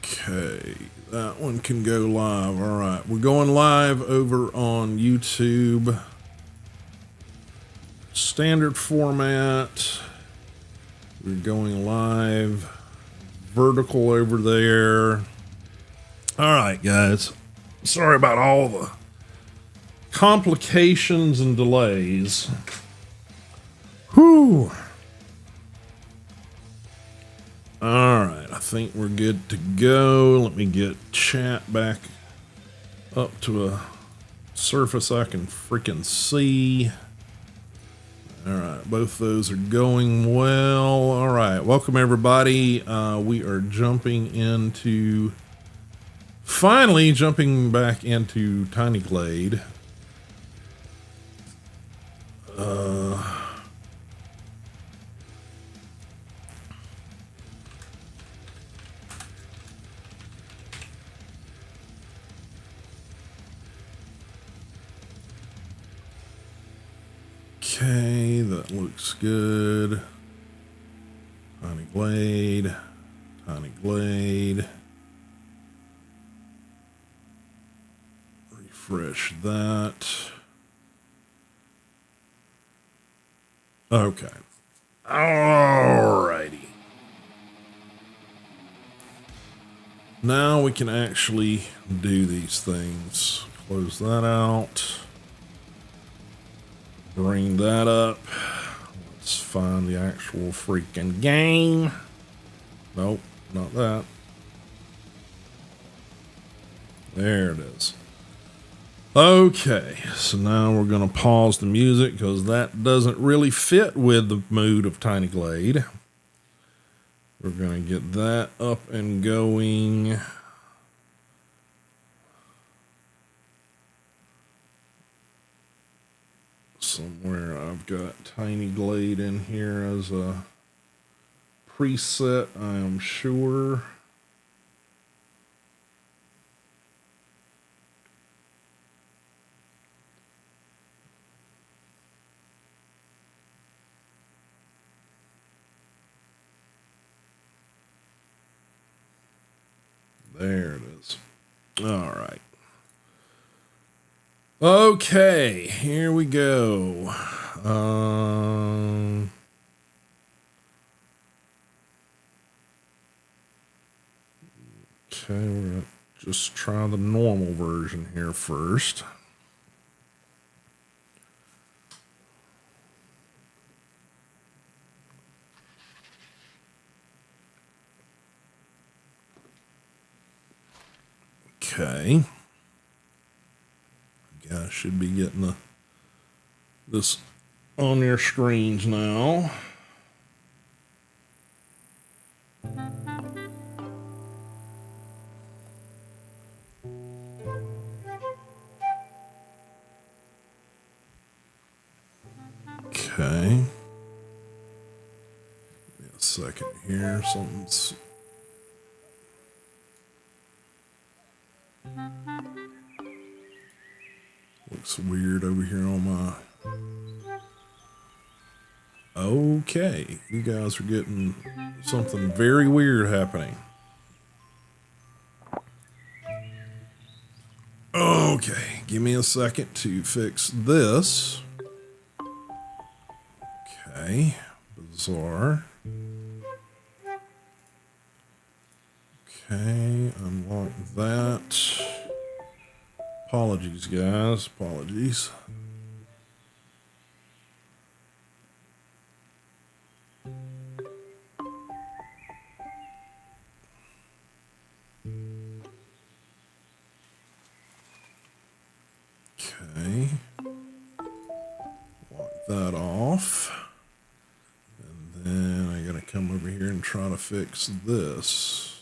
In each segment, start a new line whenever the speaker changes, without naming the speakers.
Okay, that one can go live. All right, we're going live over on YouTube. Standard format. We're going live. Vertical over there. All right, guys. Sorry about all the complications and delays. Whew. All right, I think we're good to go. Let me get chat back up to a surface I can freaking see. All right, both those are going well. All right, welcome everybody. We are finally jumping back into Tiny Glade. Okay, that looks good. Tiny Glade, Tiny Glade. Refresh that. Okay. Alrighty. Now we can actually do these things. Close that out. Bring that up. Let's find the actual freaking game. Nope, not that. There it is. Okay, so now we're going to pause the music because that doesn't really fit with the mood of Tiny Glade. We're going to get that up and going. Somewhere I've got Tiny Glade in here as a preset, I am sure. There it is. All right. Okay, here we go. Okay, we're going to just try the normal version here first. Okay. You guys should be getting this on your screens now. Okay. Give me a second here. Something's... looks weird over here on my... Okay. You guys are getting something very weird happening. Okay. Give me a second to fix this. Okay. Bizarre. Okay. Unlock that. Apologies, guys. Apologies. Okay. Lock that off. And then I gotta come over here and try to fix this.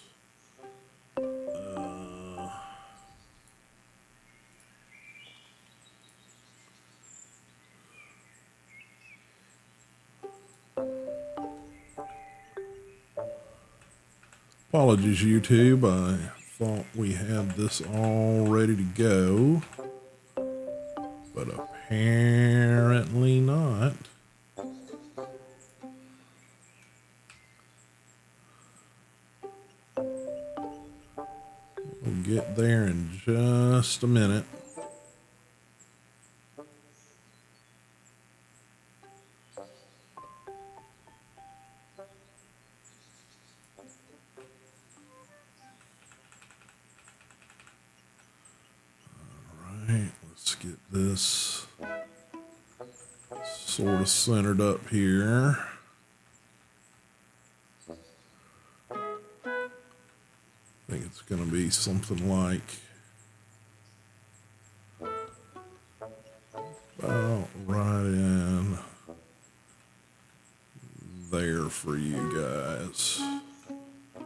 Apologies, YouTube. I thought we had this all ready to go, but apparently not. get there in just a minute. Alright, let's get this sort of centered up here. I think it's going to be something like about right in there for you guys. I'm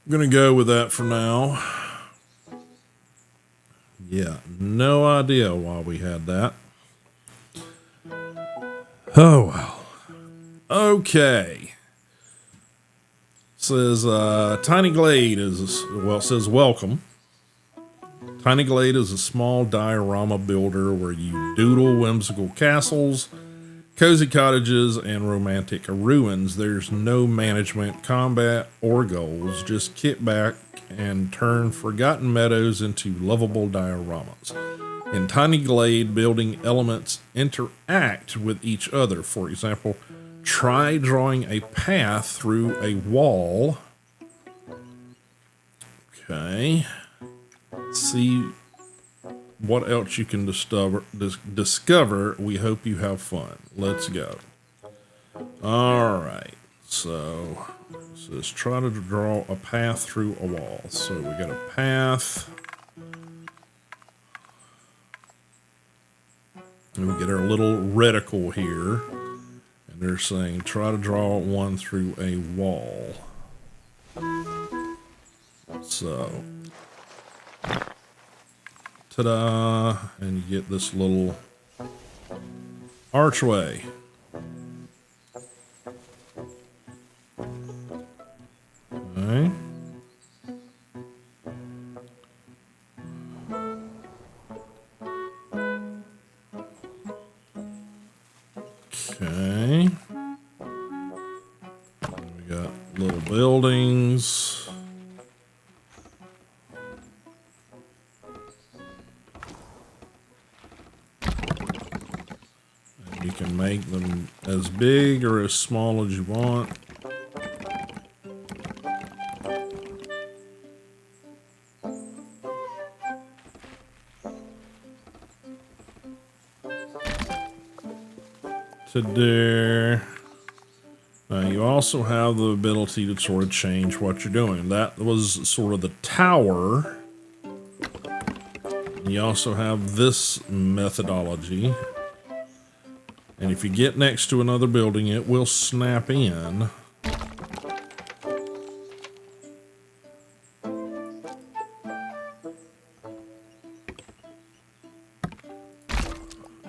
going to go with that for now. Yeah, no idea why we had that. Oh, well. Okay. Says, Tiny Glade is, well, it says welcome. Tiny Glade is a small diorama builder where you doodle whimsical castles, cozy cottages, and romantic ruins. There's no management, combat, or goals. Just kick back and turn forgotten meadows into lovable dioramas. In Tiny Glade, building elements interact with each other. For example, try drawing a path through a wall. Okay. See what else you can discover. We hope you have fun. Let's go. All right. So it says try to draw a path through a wall. So we got a path. And we get our little reticle here. And they're saying try to draw one through a wall. So, ta-da! And you get this little archway. Okay. Okay. We got little buildings. And you can make them as big or as small as you want. There. You also have the ability to sort of change what you're doing. That was sort of the tower. You also have this methodology. And if you get next to another building, it will snap in.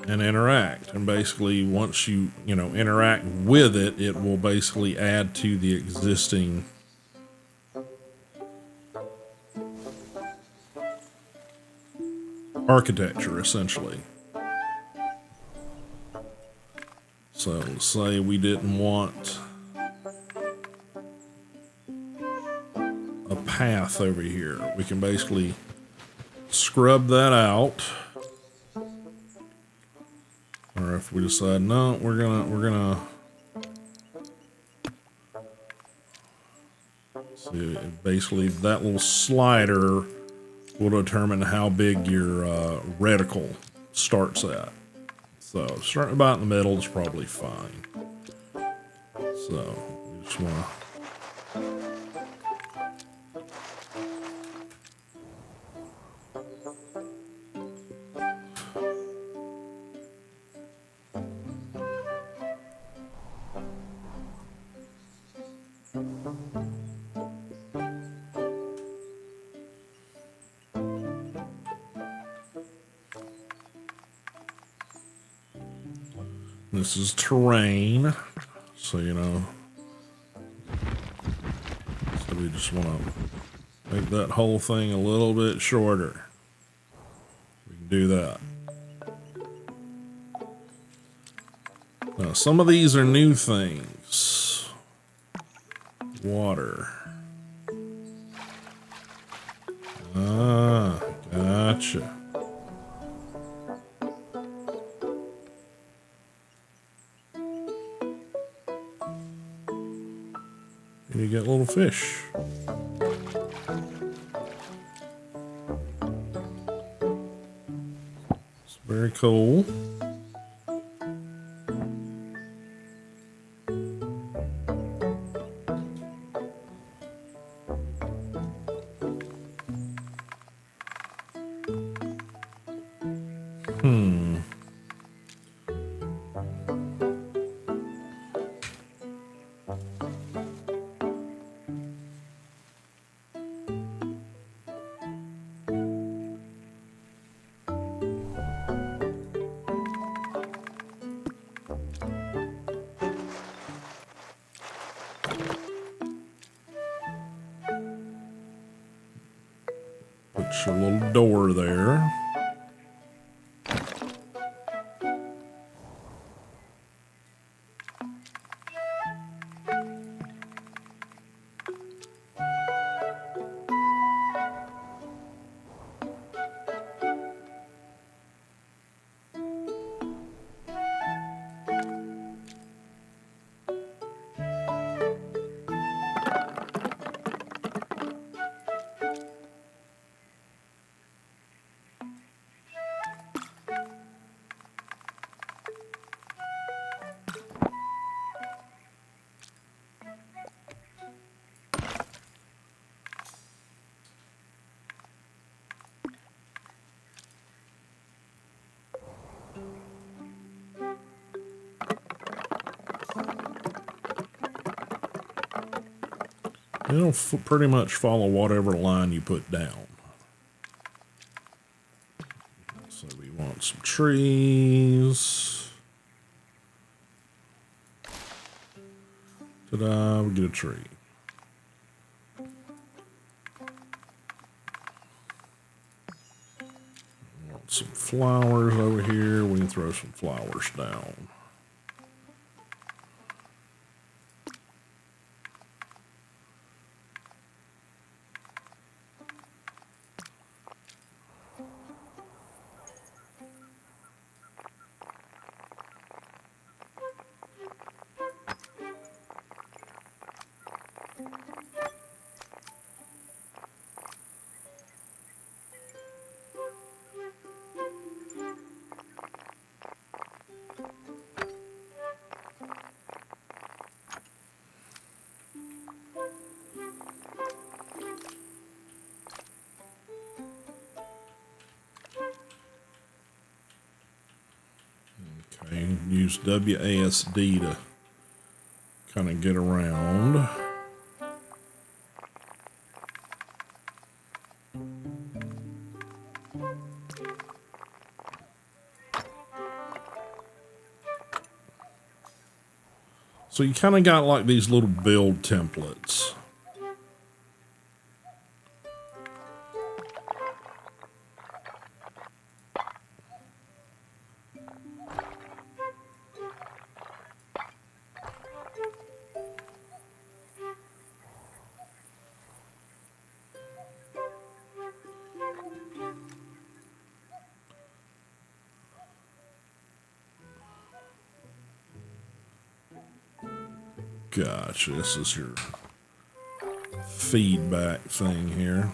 And interact, and basically once you interact with it, it will basically add to the existing architecture essentially. So say we didn't want a path over here, we can basically scrub that out. Or if we decide, no, we're gonna see, basically that little slider will determine how big your reticle starts at. So starting about in the middle is probably fine. So we just want to. This is terrain, so so we just want to make that whole thing a little bit shorter. We can do that. Now, some of these are new things. Water. Ah, gotcha. And you get little fish. It's very cool. Put your little door there. It'll pretty much follow whatever line you put down. So we want some trees. Ta-da, we get a tree. We want some flowers over here. We can throw some flowers down. Okay, use WASD to kind of get around. So you kind of got like these little build templates. Gotcha, this is your feedback thing here.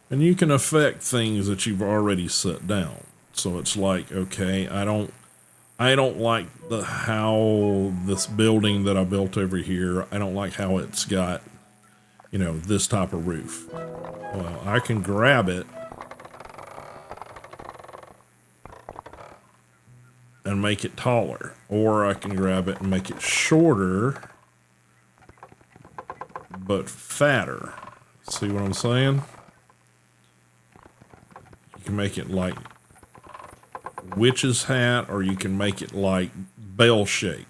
And you can affect things that you've already set down. So it's like, okay, I don't like how this building that I built over here, I don't like how it's got, this type of roof. Well, I can grab it and make it taller, or I can grab it and make it shorter but fatter. See what I'm saying? You can make it like witch's hat, or you can make it like bell shape,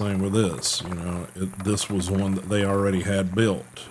same with this. You know, this was one that they already had built.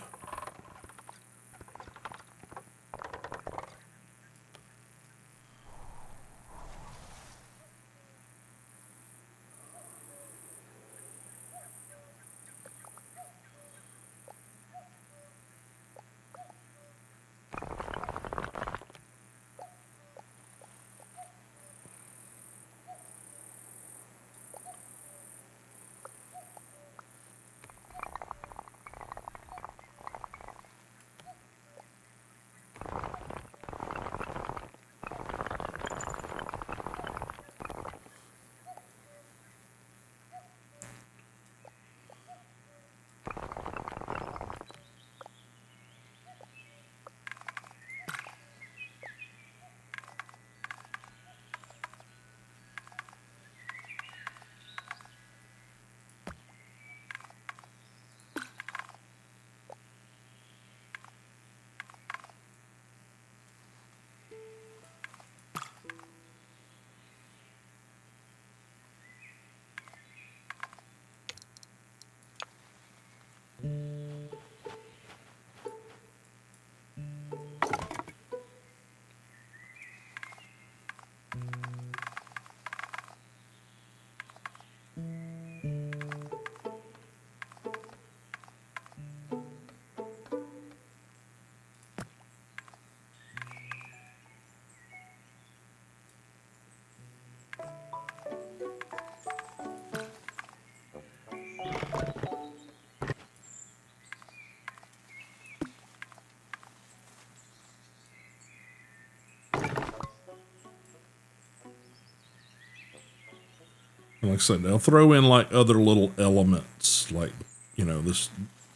And like I said, they'll throw in like other little elements, like, you know, this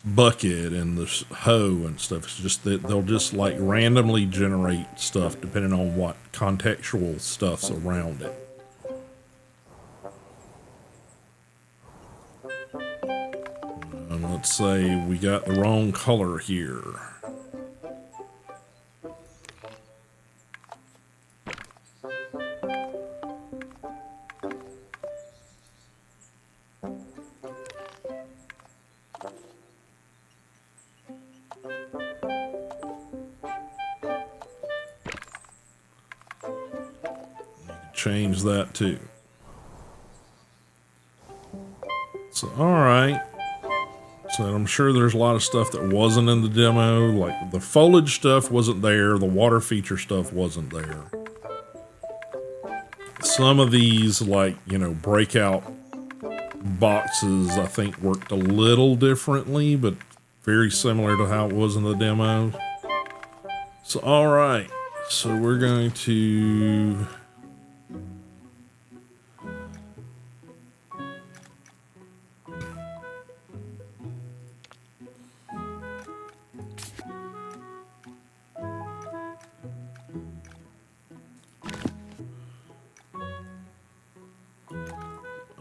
bucket and this hoe and stuff. It's just that they'll just like randomly generate stuff depending on what contextual stuff's around it. Let's say we got the wrong color here. Change that too. So, all right. So I'm sure there's a lot of stuff that wasn't in the demo, like the foliage stuff wasn't there, the water feature stuff wasn't there. Some of these, like, you know, breakout boxes, I think worked a little differently, but very similar to how it was in the demo. So, all right. So we're going to...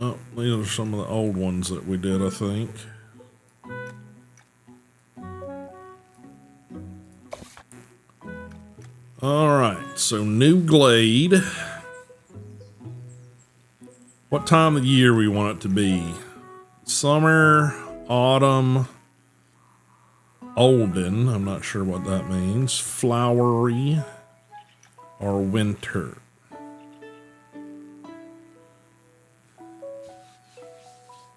Oh, these are some of the old ones that we did, I think. All right, so new Glade. What time of the year we want it to be? Summer, autumn, olden. I'm not sure what that means. Flowery, or winter.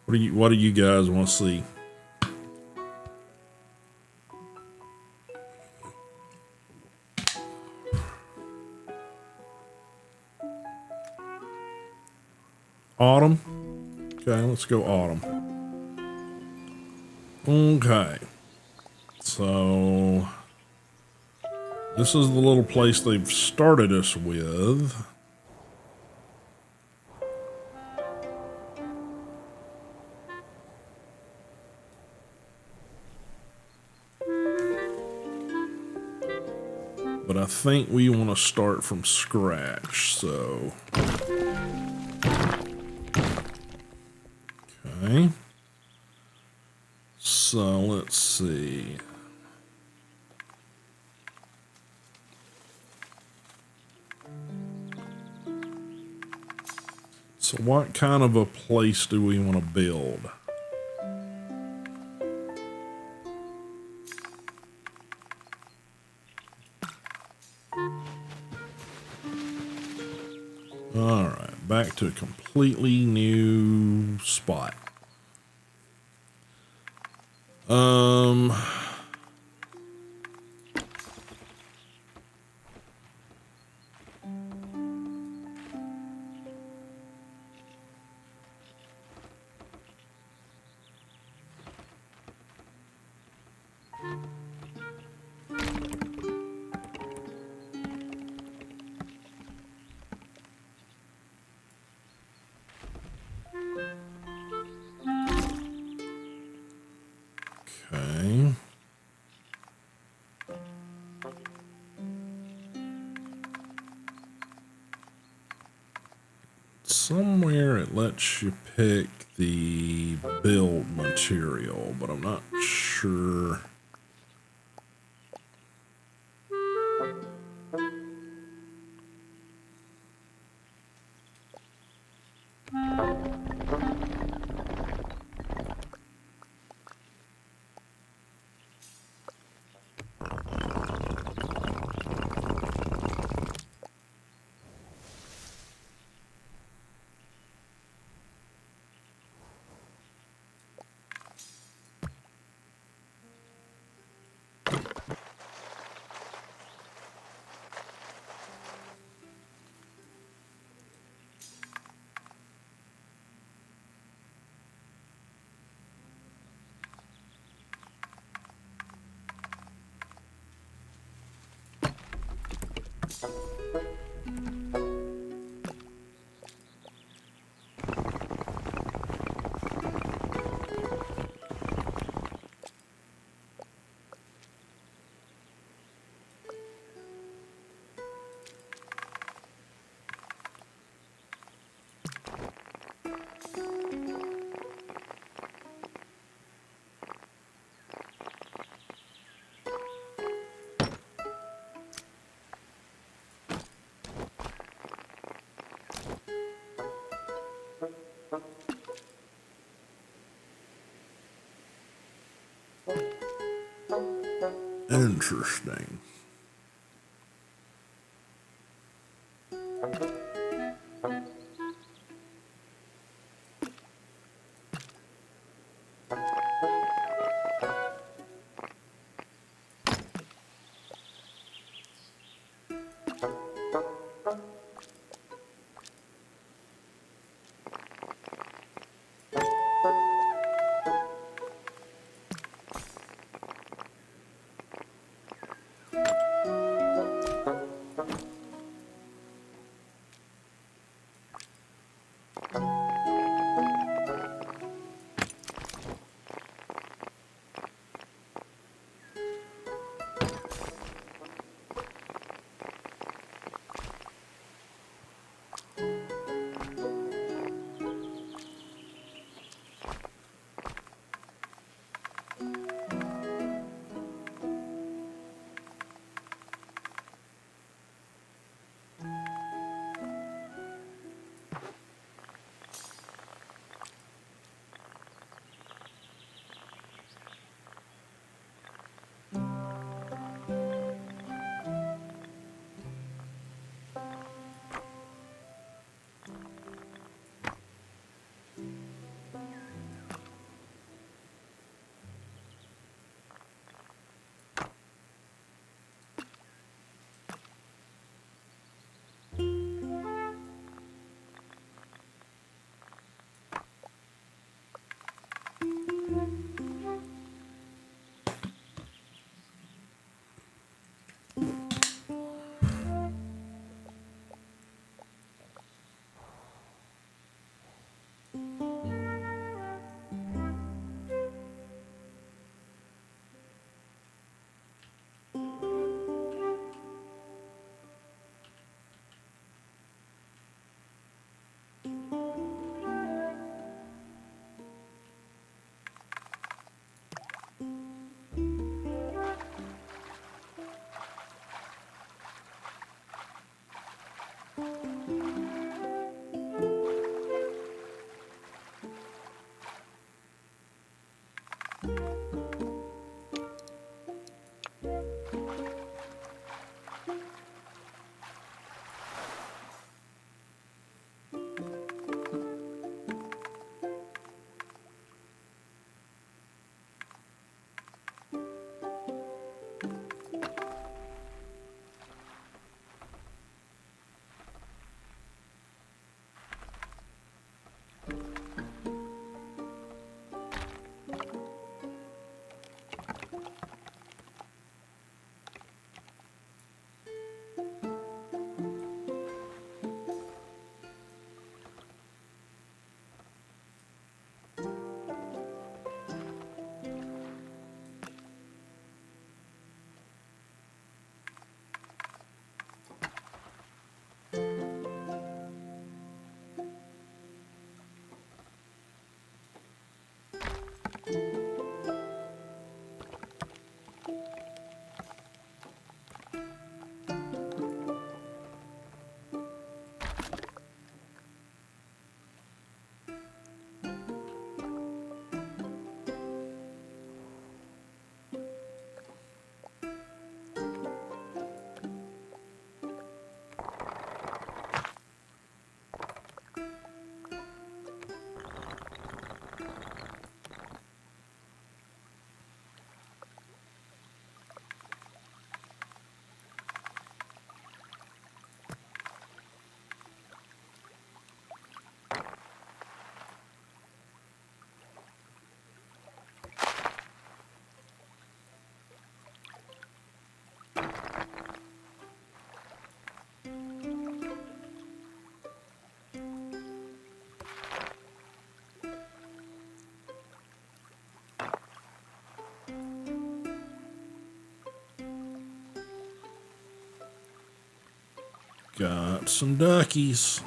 What do you guys want to see? Autumn? Okay, let's go autumn. Okay. So, this is the little place they've started us with. But I think we want to start from scratch, so... Okay. So, let's see. So what kind of a place do we want to build? Alright, back to a completely new spot. Okay. Somewhere it lets you pick the build material, but I'm not sure. Interesting. Got some duckies.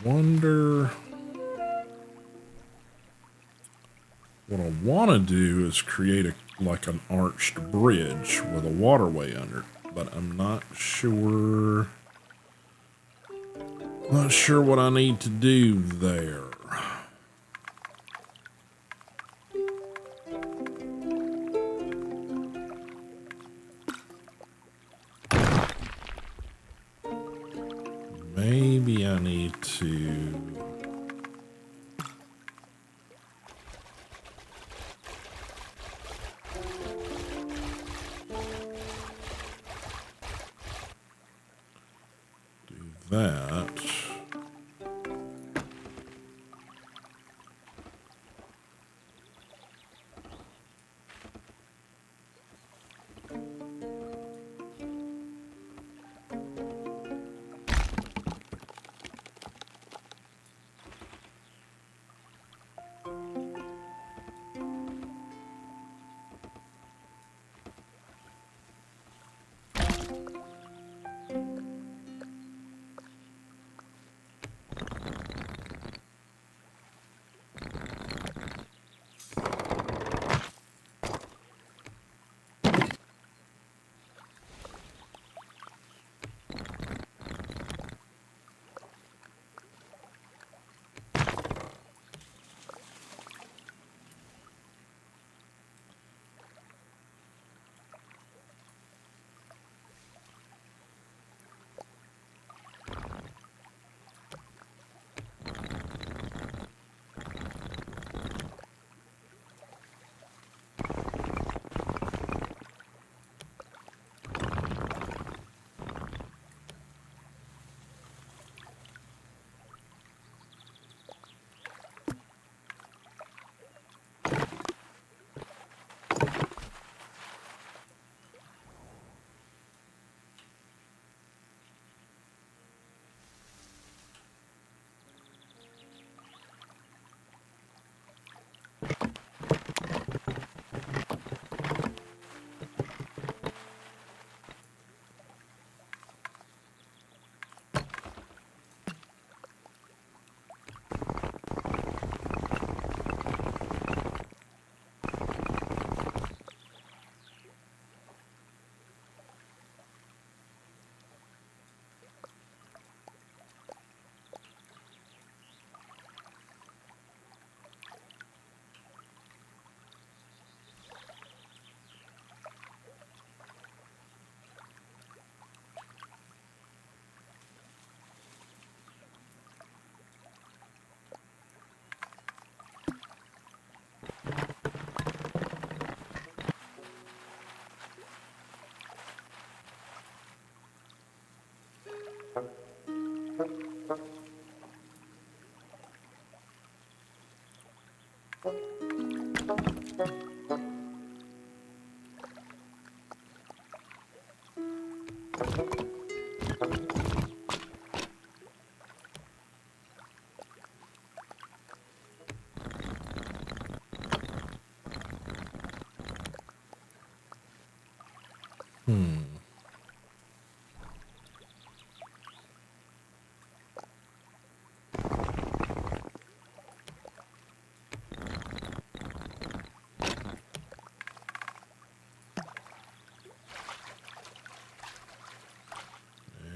Wonder what I want to do is create like an arched bridge with a waterway under it, but I'm not sure. Not sure what I need to do there. Maybe I need to do that.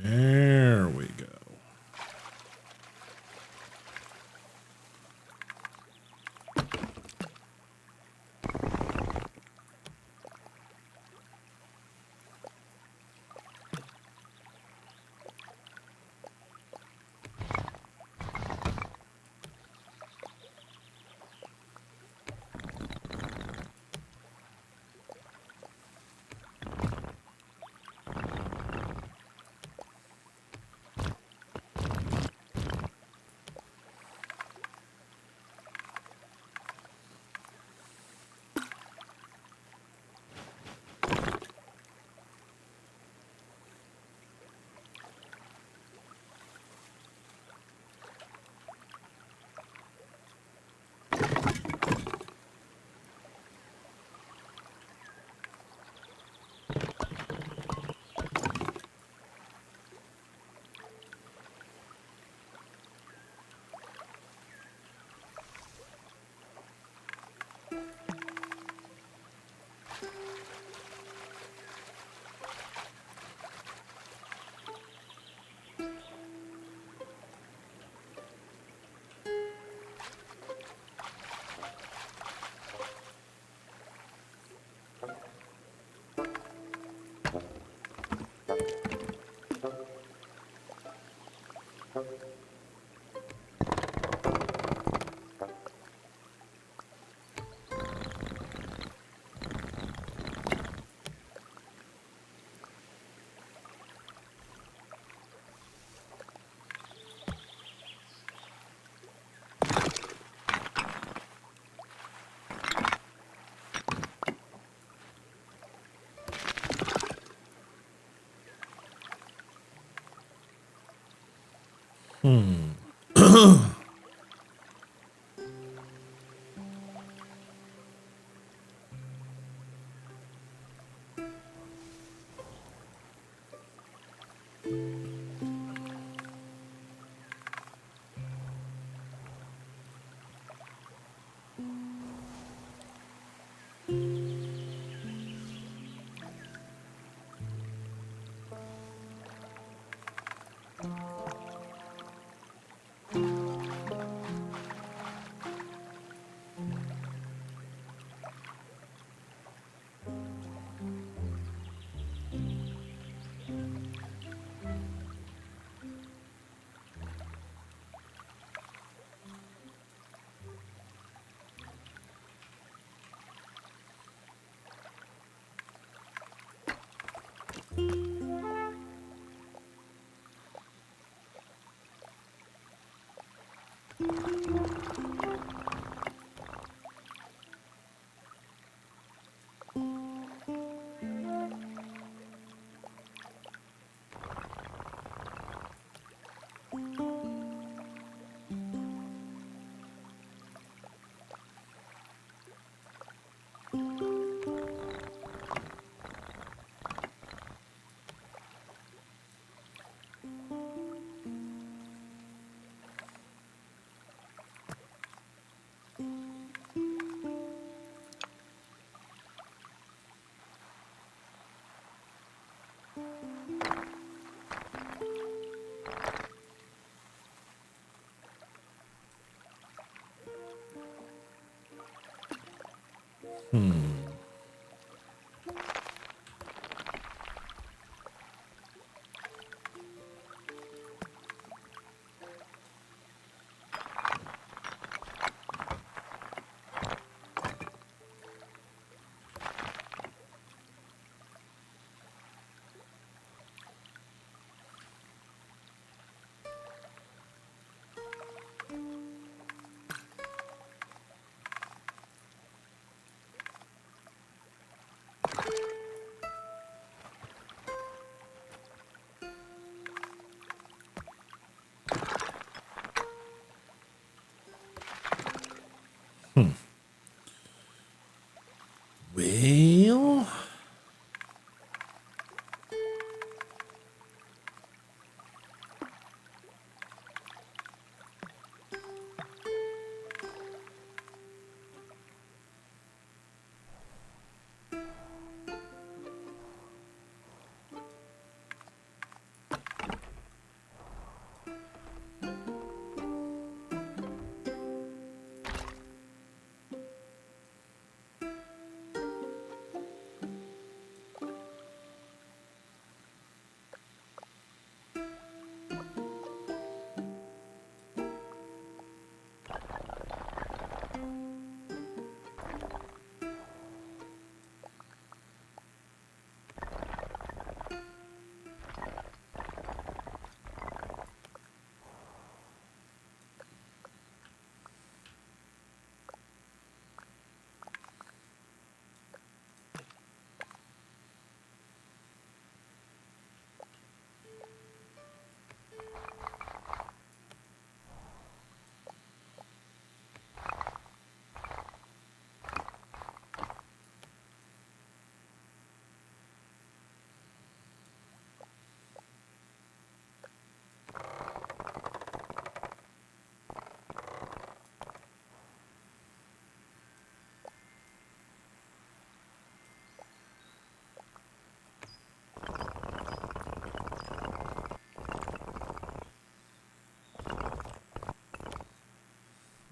There we go.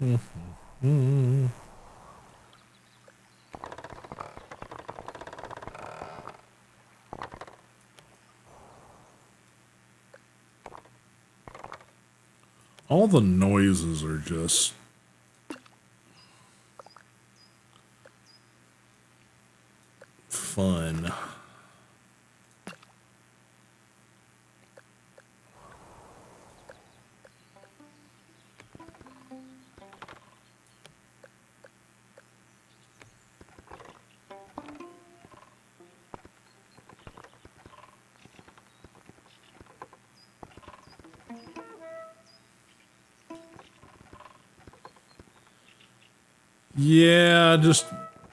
All the noises are just fun. Yeah, just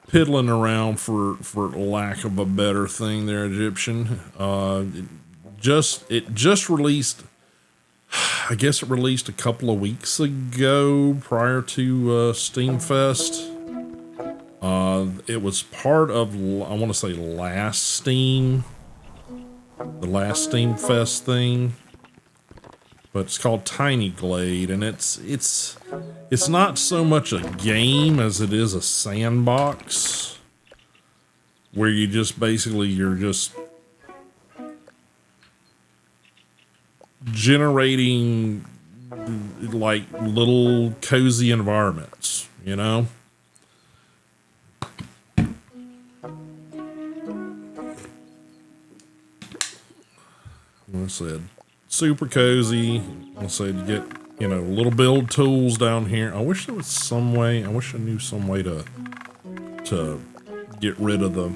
piddling around for lack of a better thing there, Egyptian. It just released, I guess it released a couple of weeks ago prior to Steam Fest. It was part of, I want to say, the last Steam Fest thing, but it's called Tiny Glade, and it's not so much a game as it is a sandbox where you just basically you're just generating like little cozy environments, you know? I said, super cozy. I said, you get, little build tools down here. I wish there was some way, I wish I knew some way to get rid of the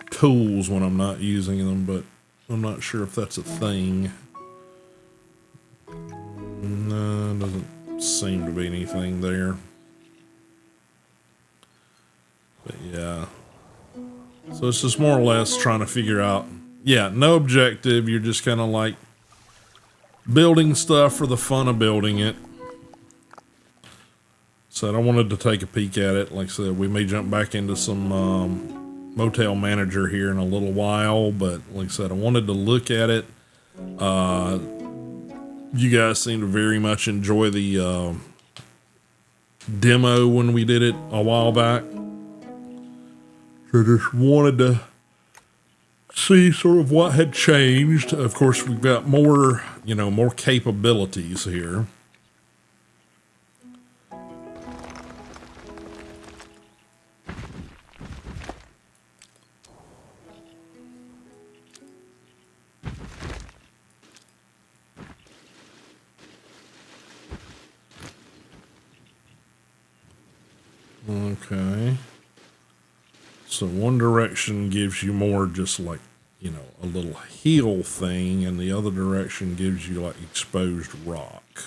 tools when I'm not using them, but I'm not sure if that's a thing. No, doesn't seem to be anything there. But yeah. So it's just more or less trying to figure out, yeah, no objective. You're just kind of like building stuff for the fun of building it. So I wanted to take a peek at it. Like I said, we may jump back into some Motel Manager here in a little while, but like I said, I wanted to look at it. You guys seem to very much enjoy the demo when we did it a while back. So just wanted to see sort of what had changed. Of course, we've got more, more capabilities here. Okay. So one direction gives you more just like, a little heal thing, and the other direction gives you like exposed rock.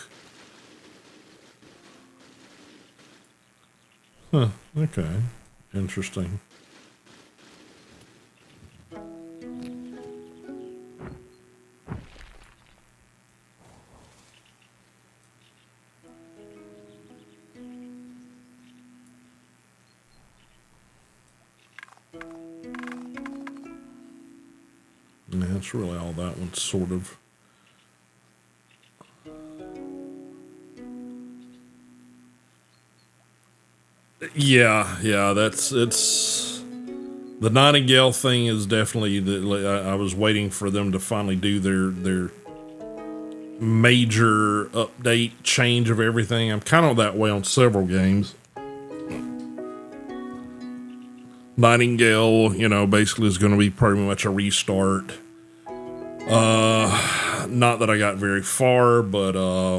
Huh, okay. Interesting. And that's really all that one's sort of. Yeah, it's the Nightingale thing is definitely I was waiting for them to finally do their major update change of everything. I'm kind of that way on several games. Nightingale, basically is going to be pretty much a restart. Not that I got very far, but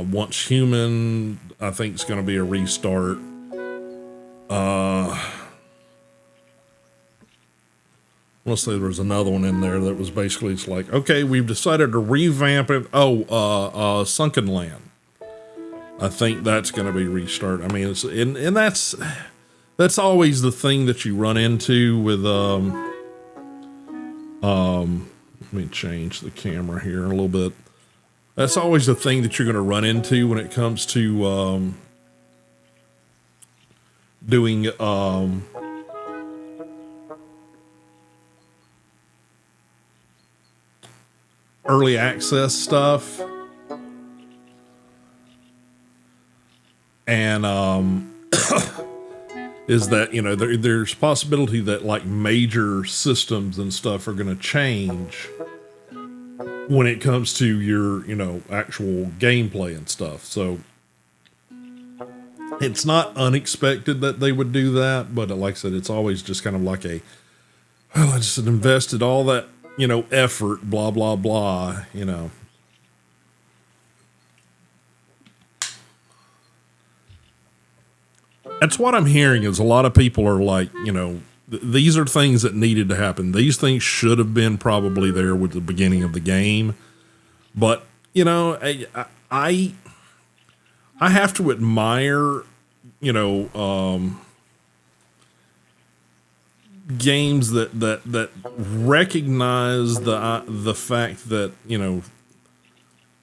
Once Human, I think it's going to be a restart. Let's say there was another one in there that was basically, it's like, okay, we've decided to revamp it. Sunken Land. I think that's going to be restart. I mean, and that's always the thing that you run into with let me change the camera here a little bit. That's always the thing that you're going to run into when it comes to doing early access stuff. And is that, you know, there's possibility that like major systems and stuff are going to change when it comes to your, you know, actual gameplay and stuff. So it's not unexpected that they would do that, but like I said, it's always just kind of like a, well, I just invested all that, you know, effort, blah, blah, blah, you know. That's what I'm hearing is a lot of people are like, you know, these are things that needed to happen. These things should have been probably there with the beginning of the game. But, you know, I have to admire, you know, games that recognize the fact that, you know,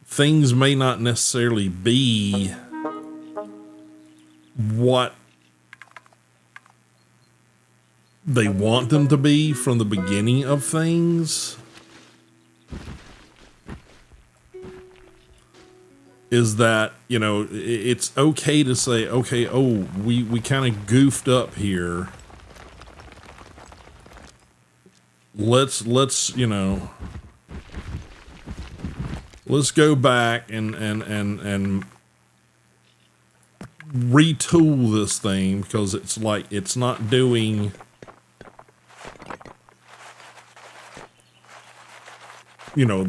things may not necessarily be what they want them to be from the beginning of things. Is that, you know, it's okay to say, okay, oh, we kind of goofed up here. Let's, you know, let's go back and retool this thing, because it's like, it's not doing, you know,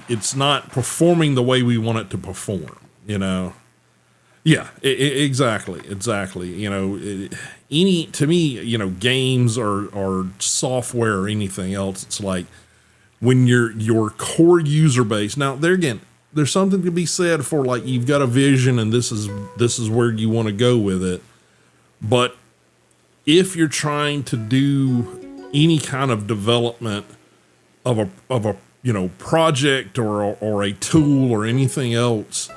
it's not performing the way we want it to perform, you know? Yeah, exactly. You know, to me, you know, games or software or anything else, it's like when your core user base, now there again, there's something to be said for like, you've got a vision and this is where you want to go with it. But if you're trying to do any kind of development of a you know, project or a tool or anything else,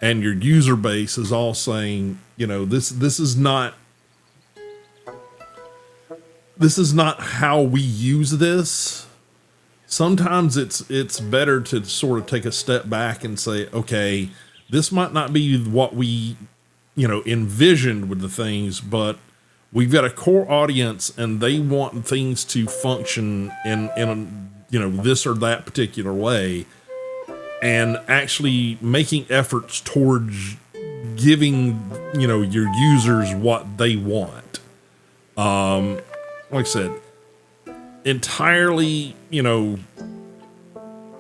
and your user base is all saying, you know, this is not how we use this. Sometimes it's better to sort of take a step back and say, okay, this might not be what we, you know, envisioned with the things, but we've got a core audience and they want things to function in you know, this or that particular way, and actually making efforts towards giving, you know, your users what they want. Like I said, entirely, you know,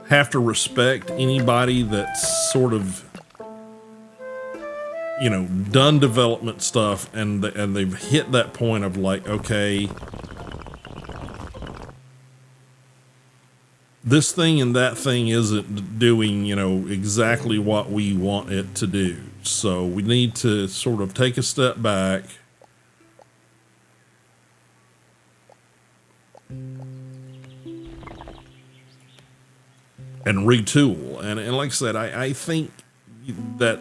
have to respect anybody that's sort of, you know, done development stuff and they've hit that point of like, okay, this thing and that thing isn't doing, you know, exactly what we want it to do. So we need to sort of take a step back and retool. And like I said, I think that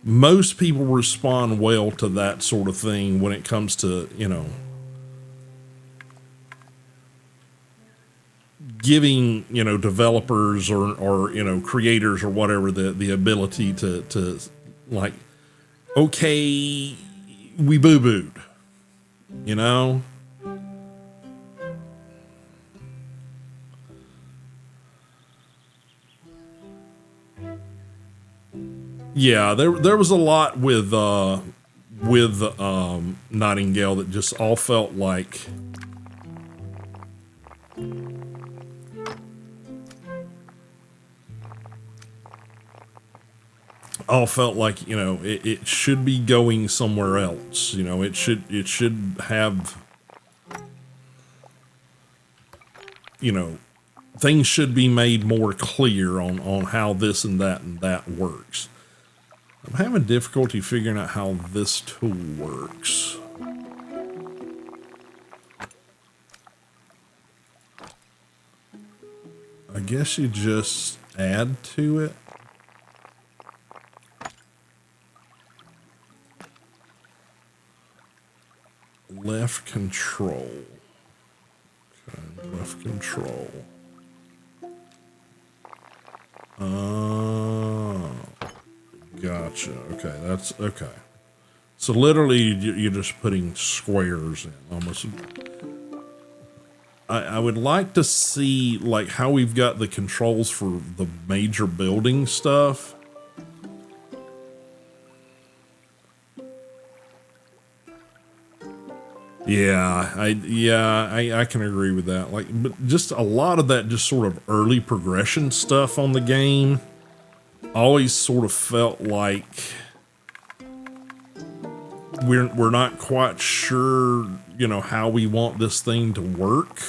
most people respond well to that sort of thing when it comes to, you know, giving, you know, developers or you know, creators or whatever the ability to like, okay, we boo-booed, you know? Yeah, there was a lot with Nightingale that just all felt like you know, it should be going somewhere else. You know, it should have, you know, things should be made more clear on how this and that works. I'm having difficulty figuring out how this tool works. I guess you just add to it. Left control. Okay, left control. Oh, gotcha. Okay, that's okay. So literally, you're just putting squares in almost. I would like to see like how we've got the controls for the major building stuff. Yeah, I can agree with that. Like, but just a lot of that just sort of early progression stuff on the game always sort of felt like we're not quite sure, you know, how we want this thing to work.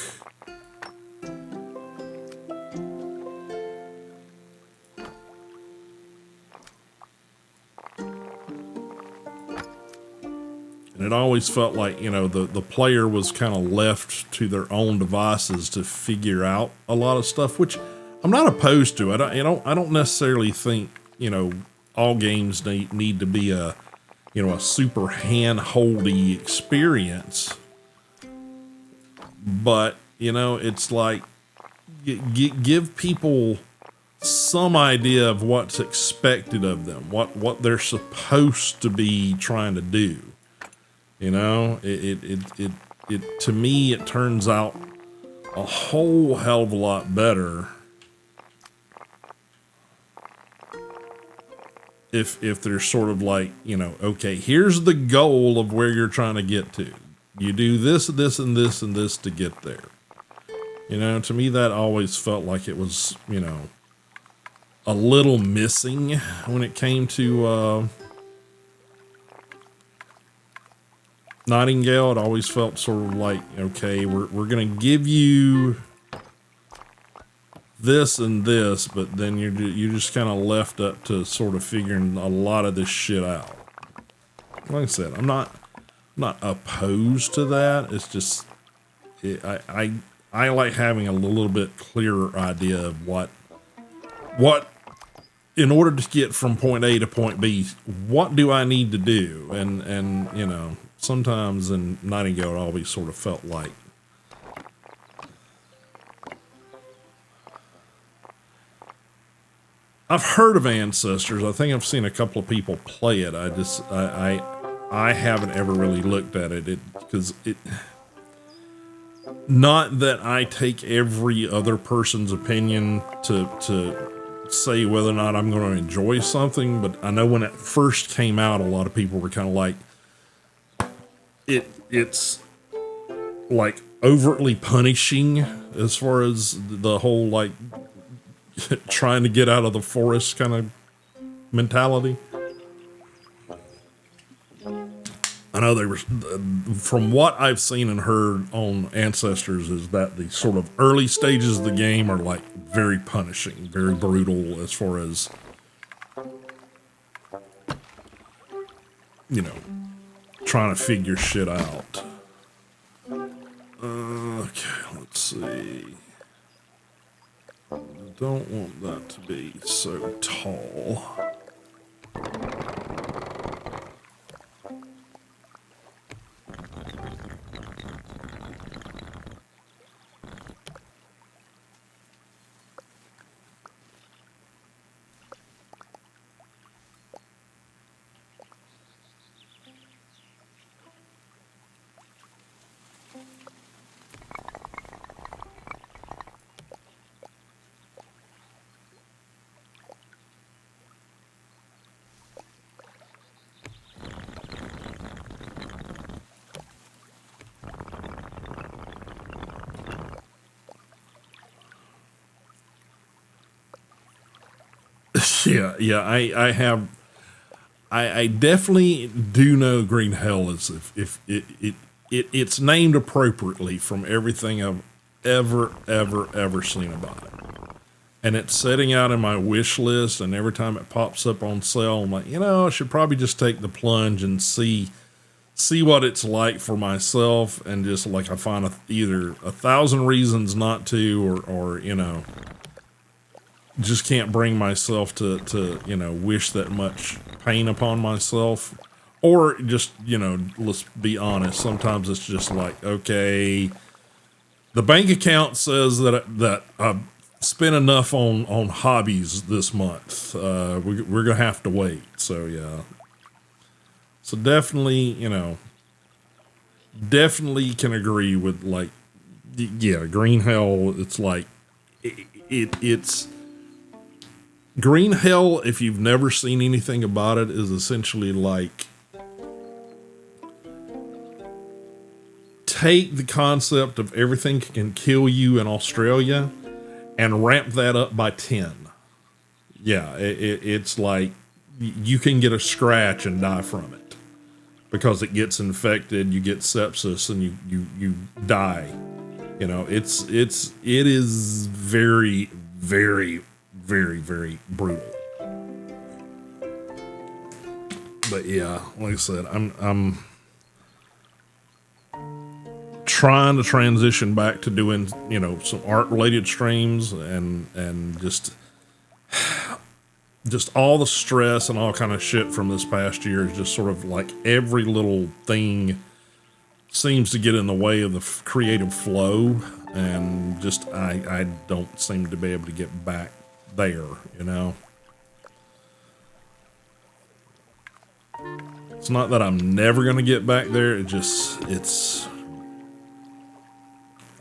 And it always felt like, you know, the player was kind of left to their own devices to figure out a lot of stuff, which I'm not opposed to. I don't necessarily think, you know, all games need to be a, you know, a super hand-holdy experience. But, you know, it's like, give people some idea of what's expected of them, what they're supposed to be trying to do. You know, it to me, it turns out a whole hell of a lot better if they're sort of like, you know, okay, here's the goal of where you're trying to get to. You do this, this, and this, and this to get there. You know, to me, that always felt like it was, you know, a little missing when it came to Nightingale. It always felt sort of like, okay, we're going to give you this and this, but then you're just kind of left up to sort of figuring a lot of this shit out. Like I said, I'm not opposed to that. It's just I like having a little bit clearer idea of what in order to get from point A to point B, what do I need to do? And you know, sometimes in Nightingale, it always sort of felt like I've heard of Ancestors. I think I've seen a couple of people play it. I haven't ever really looked at it because it. Not that I take every other person's opinion to say whether or not I'm going to enjoy something, but I know when it first came out, a lot of people were kind of like, it's like overtly punishing as far as the whole like trying to get out of the forest kind of mentality. I know they were, from what I've seen and heard on Ancestors, is that the sort of early stages of the game are like very punishing, very brutal as far as, you know, trying to figure shit out. Okay, let's see. I don't want that to be so tall. Yeah, I definitely do know Green Hell is if it's named appropriately from everything I've ever seen about it. And it's sitting out in my wish list, and every time it pops up on sale, I'm like, you know, I should probably just take the plunge and see what it's like for myself, and just like I find either 1,000 reasons not to, or you know, just can't bring myself to you know, wish that much pain upon myself. Or just, you know, let's be honest, sometimes it's just like, okay, the bank account says that I've spent enough on hobbies this month. We're gonna have to wait. So yeah, So definitely, definitely can agree with like, yeah, green hell. It's like, it's green hell. If you've never seen anything about it, is essentially like, take the concept of everything can kill you in Australia and ramp that up by 10. Yeah, it's like you can get a scratch and die from it because it gets infected, you get sepsis, and you die. It is very, very, very, very brutal. But yeah, like I said, I'm trying to transition back to doing, some art related streams and just all the stress and all kind of shit from this past year is just sort of like every little thing seems to get in the way of the creative flow, and just I don't seem to be able to get back there, It's not that I'm never going to get back there, it's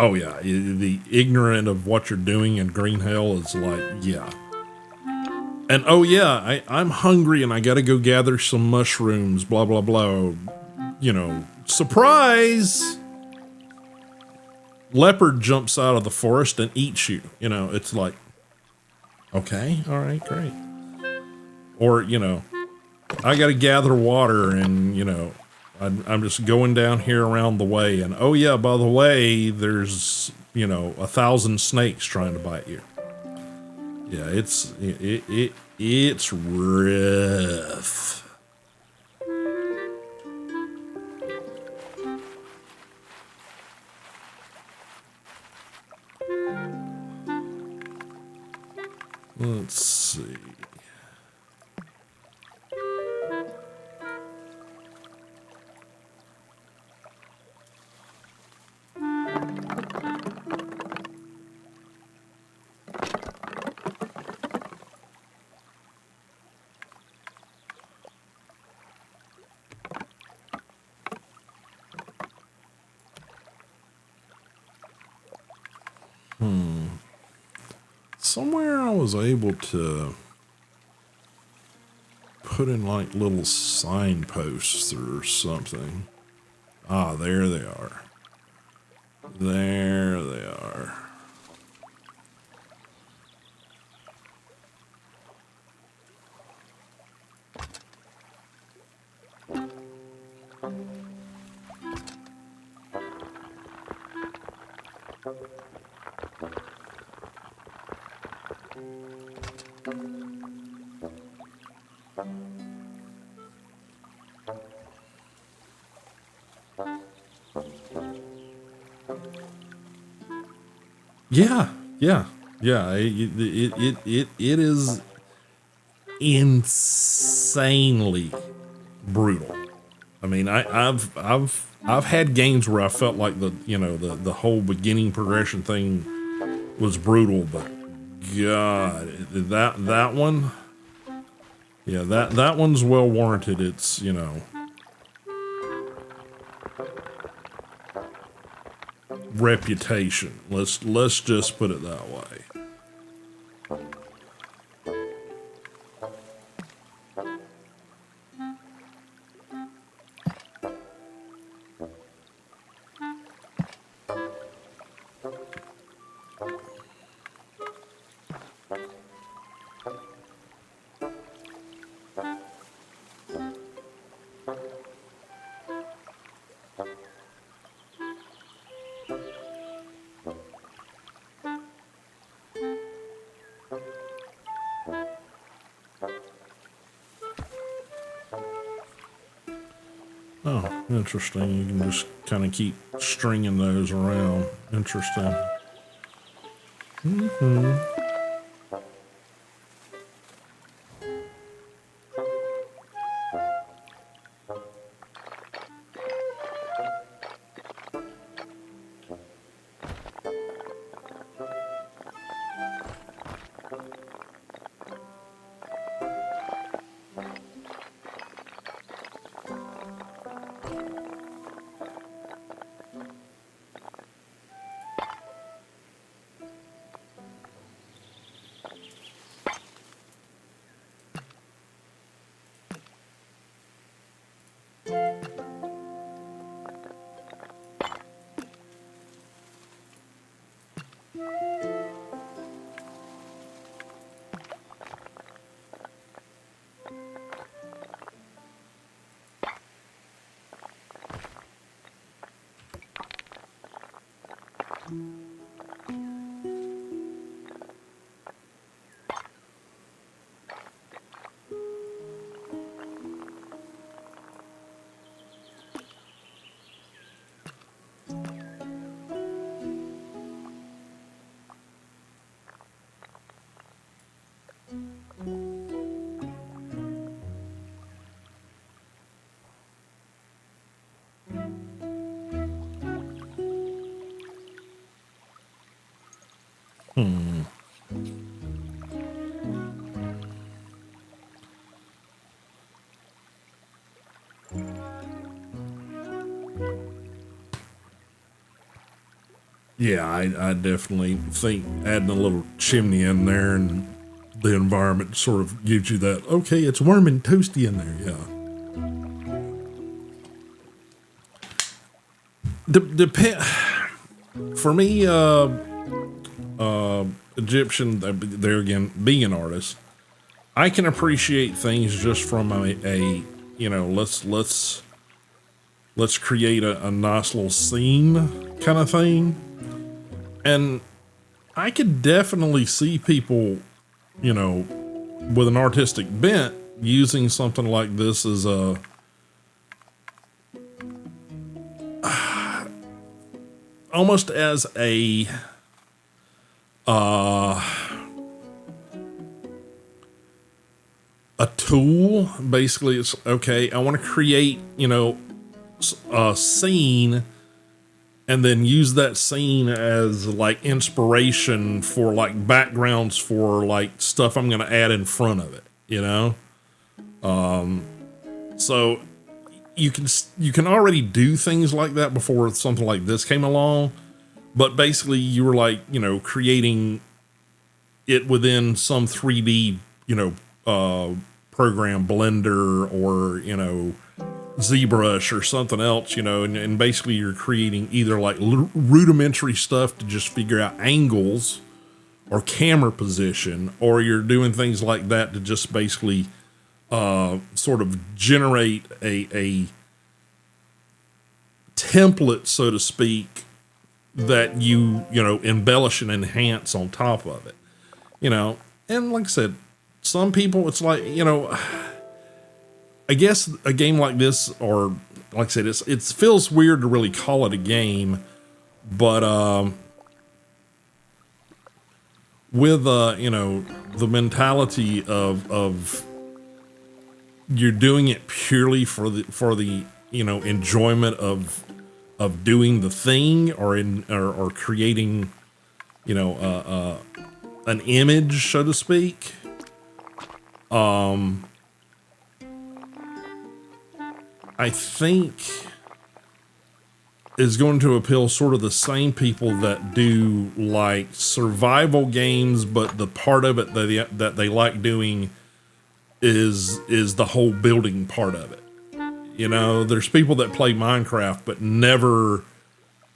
oh yeah, the ignorant of what you're doing in green hell is like, yeah. And oh yeah, I'm hungry and I gotta go gather some mushrooms, blah, blah, blah. Surprise! Leopard jumps out of the forest and eats you. It's like, okay, all right, great. Or, I gotta gather water and, I'm just going down here around the way. And oh yeah, by the way, there's, 1,000 snakes trying to bite you. Yeah, it's rough. Let's see. Somewhere I was able to put in like little signposts or something. Ah, there they are. There they are. Yeah. It is insanely brutal. I mean, I've had games where I felt like the whole beginning progression thing was brutal, but God, that one, yeah, that one's well warranted. It's reputation. Let's just put it that way. Oh, interesting. You can just kind of keep stringing those around. Interesting. Yeah, I definitely think adding a little chimney in there and the environment sort of gives you that, okay, it's warm and toasty in there, yeah. Depend for me, Egyptian, there again, being an artist, I can appreciate things just from a you know, let's create a nice little scene kind of thing. And I could definitely see people, you know, with an artistic bent using something like this as a almost as a tool. Basically, it's okay, I want to create, you know, a scene and then use that scene as like inspiration for like backgrounds for like stuff I'm going to add in front of it, you know? So you can already do things like that before something like this came along, but basically you were like, you know, creating it within some 3D, you know, program, Blender, or, you know, ZBrush or something else, you know, and basically you're creating either like rudimentary stuff to just figure out angles or camera position, or you're doing things like that to just basically sort of generate a template, so to speak, that you know, embellish and enhance on top of it, you know. And like I said, some people, it's like, you know, I guess a game like this, or like I said, it feels weird to really call it a game, but with you know, the mentality of you're doing it purely for the you know, enjoyment of doing the thing, or creating, you know, an image, so to speak. I think is going to appeal sort of the same people that do like survival games, but the part of it that they like doing is the whole building part of it. You know, there's people that play Minecraft but never,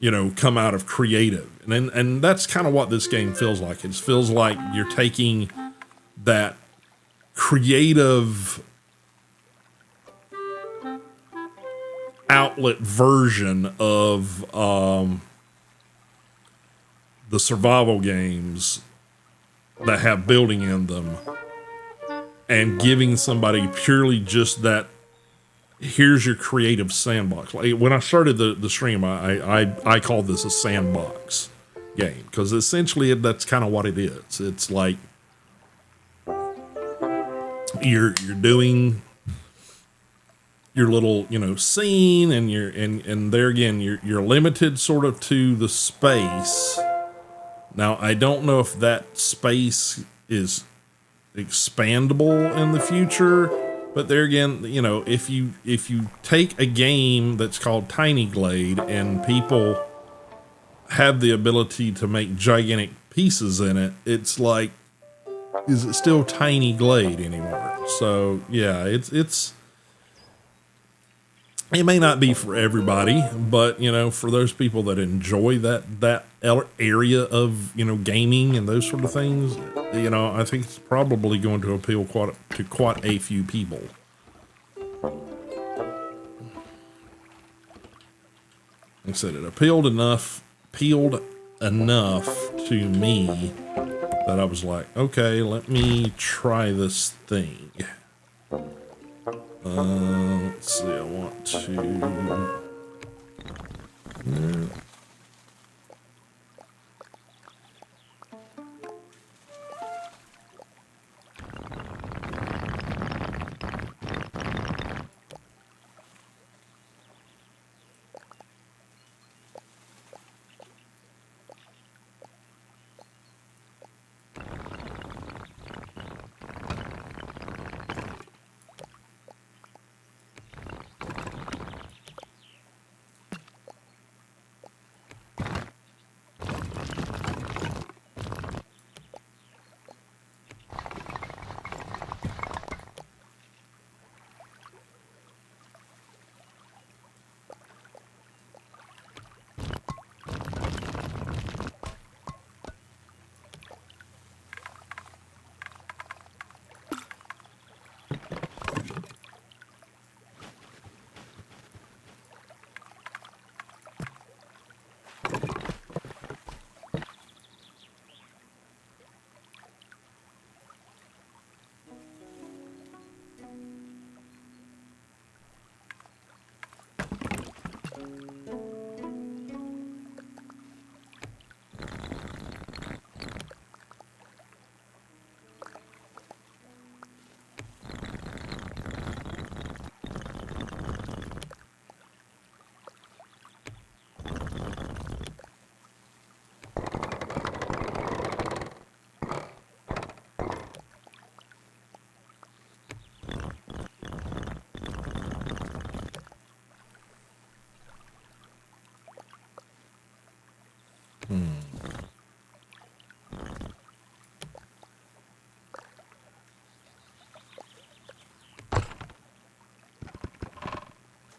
you know, come out of creative, and that's kind of what this game feels like. It feels like you're taking that creative outlet version of the survival games that have building in them, and giving somebody purely just that, here's your creative sandbox. Like when I started the stream, I called this a sandbox game, because essentially that's kind of what it is. It's like you're doing your little, you know, scene, and and there again, you're limited sort of to the space. Now, I don't know if that space is expandable in the future, But there again, you know, if you take a game that's called Tiny Glade and people have the ability to make gigantic pieces in it, it's like, is it still Tiny Glade anymore? So yeah, it may not be for everybody, but you know, for those people that enjoy that area of, you know, gaming and those sort of things, you know, I think it's probably going to appeal to quite a few people. Like I said, it appealed enough to me that I was like, okay, let me try this thing. Let's see, I want to.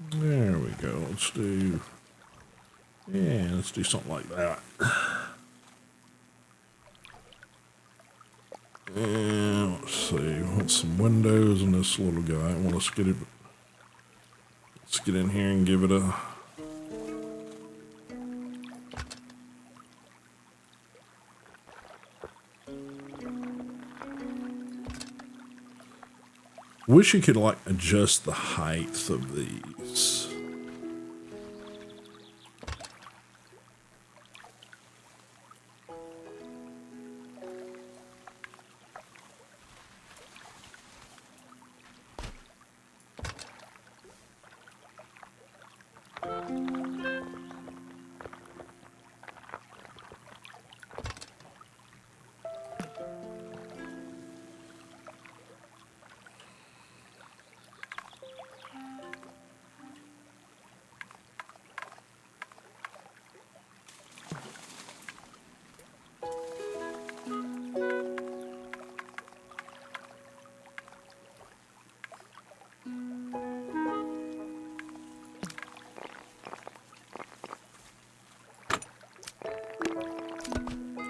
There we go. Let's do something like that. And let's see, want some windows in this little guy. Well, let's get in here and give it a. Wish you could like adjust the height of these.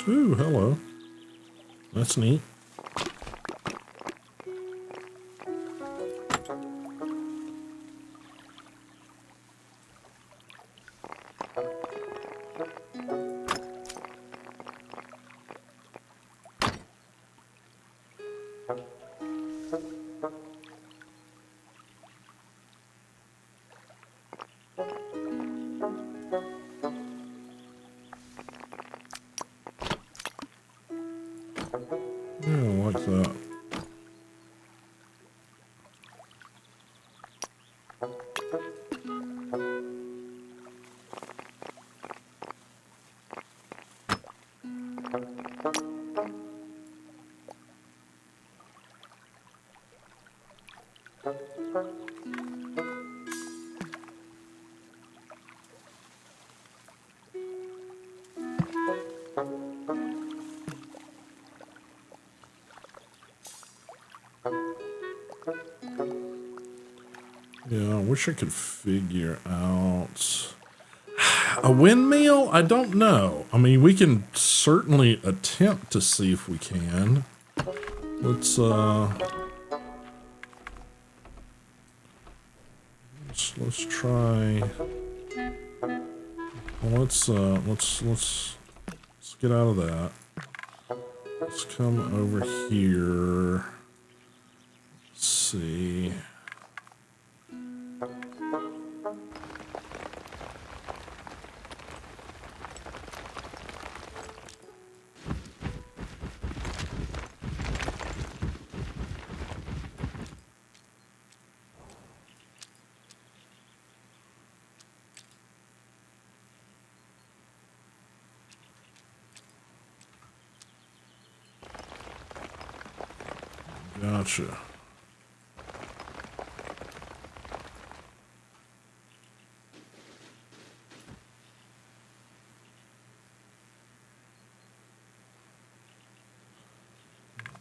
Ooh, hello. That's neat. Yeah, I like that. Yeah, I wish I could figure out a windmill. I don't know. I mean, we can certainly attempt to see if we can. Let's try. Well, let's get out of that. Let's come over here. Let's see. Gotcha.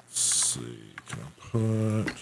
Let's see. Can I put...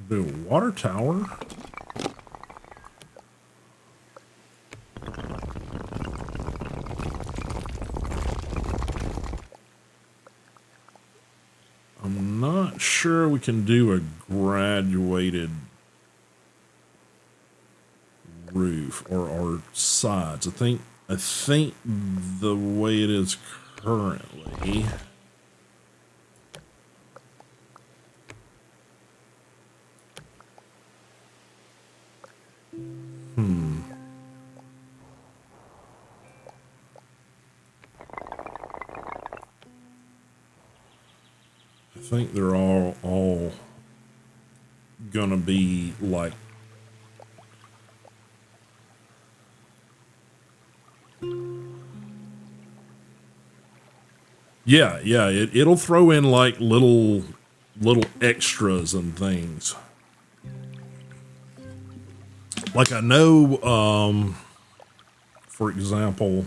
do a water tower. I'm not sure we can do a graduated roof or sides. I think the way it is currently. I think they're all gonna be like yeah, it'll throw in like little extras and things. Like I know for example,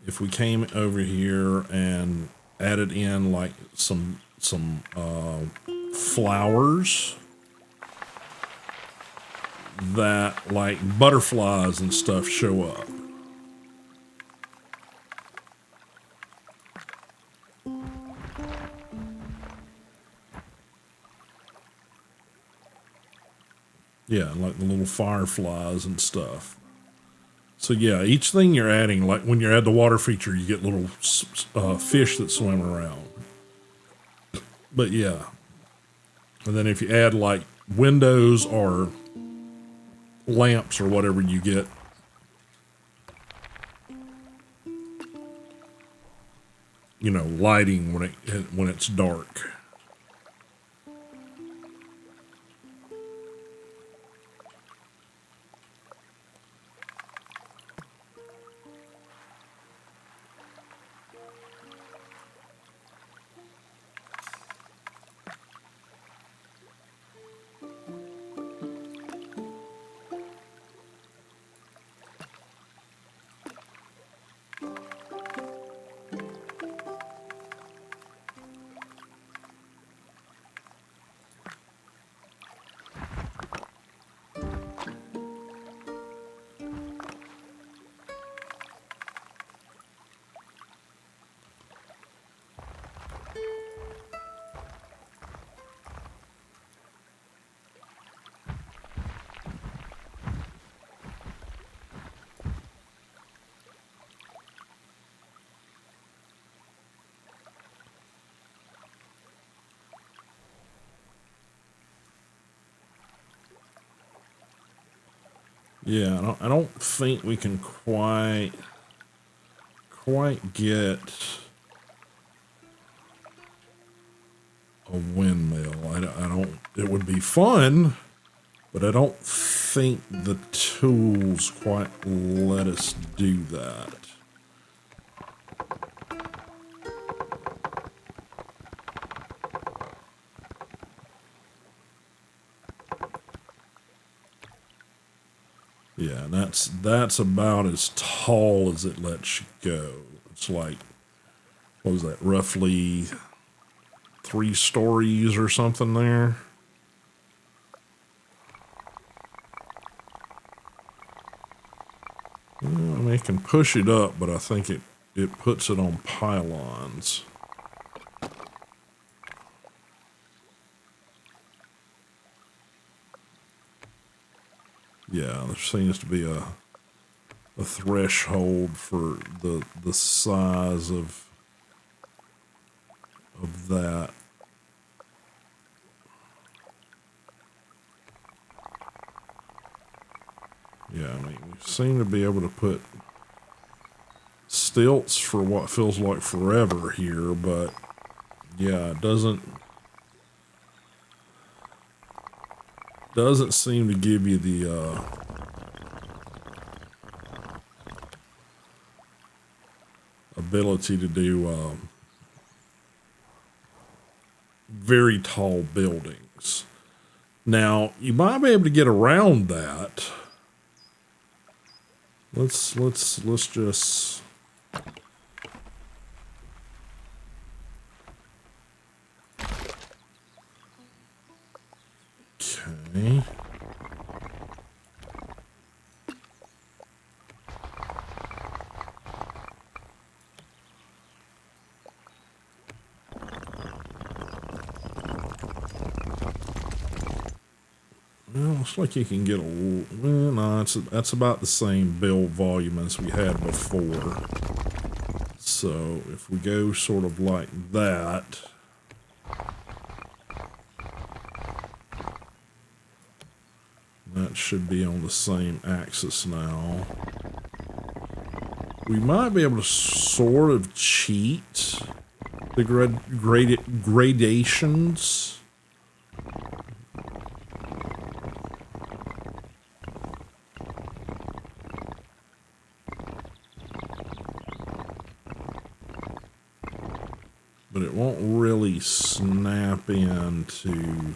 if we came over here and added in like some flowers that like butterflies and stuff show up. Yeah, like the little fireflies and stuff. So yeah, each thing you're adding, like when you add the water feature, you get little fish that swim around. But yeah, and then if you add like windows or lamps or whatever, you get lighting when it's dark. Yeah, I don't think we can quite get a windmill. I don't. It would be fun, but I don't think the tools quite let us do that. Yeah, and that's about as tall as it lets you go. It's like, what was that, roughly 3 stories or something there? Well, they can push it up, but I think it puts it on pylons. Yeah, there seems to be a threshold for the size of that. Yeah, I mean, we seem to be able to put stilts for what feels like forever here, but yeah, it doesn't seem to give you the ability to do very tall buildings. Now, you might be able to get around that. Let's just okay. Well, looks like you can get a well, no, that's about the same build volume as we had before. So if we go sort of like that, that should be on the same axis now. We might be able to sort of cheat the gradations. But it won't really snap into...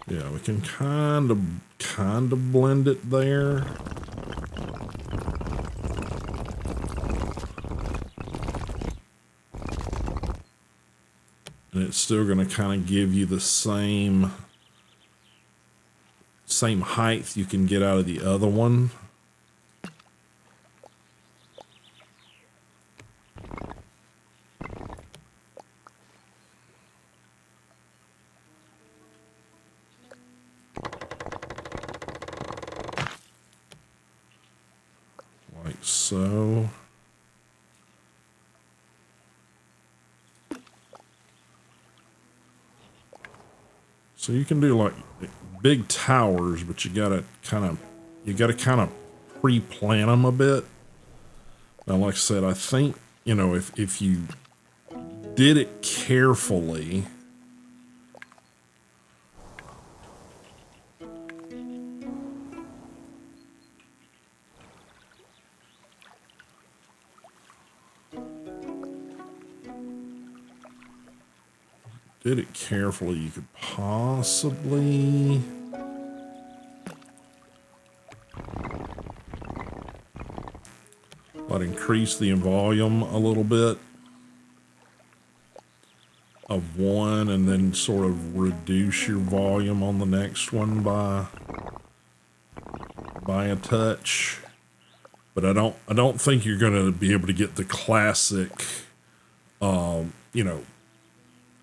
Yeah, we can kind of blend it there. And it's still going to kind of give you the same height you can get out of the other one. Like so. So you can do like big towers, but you gotta kind of pre-plan them a bit. Now, like I said, I think, if you did it carefully, you could possibly... I'd increase the volume a little bit of one and then sort of reduce your volume on the next one by a touch. But I don't think you're going to be able to get the classic,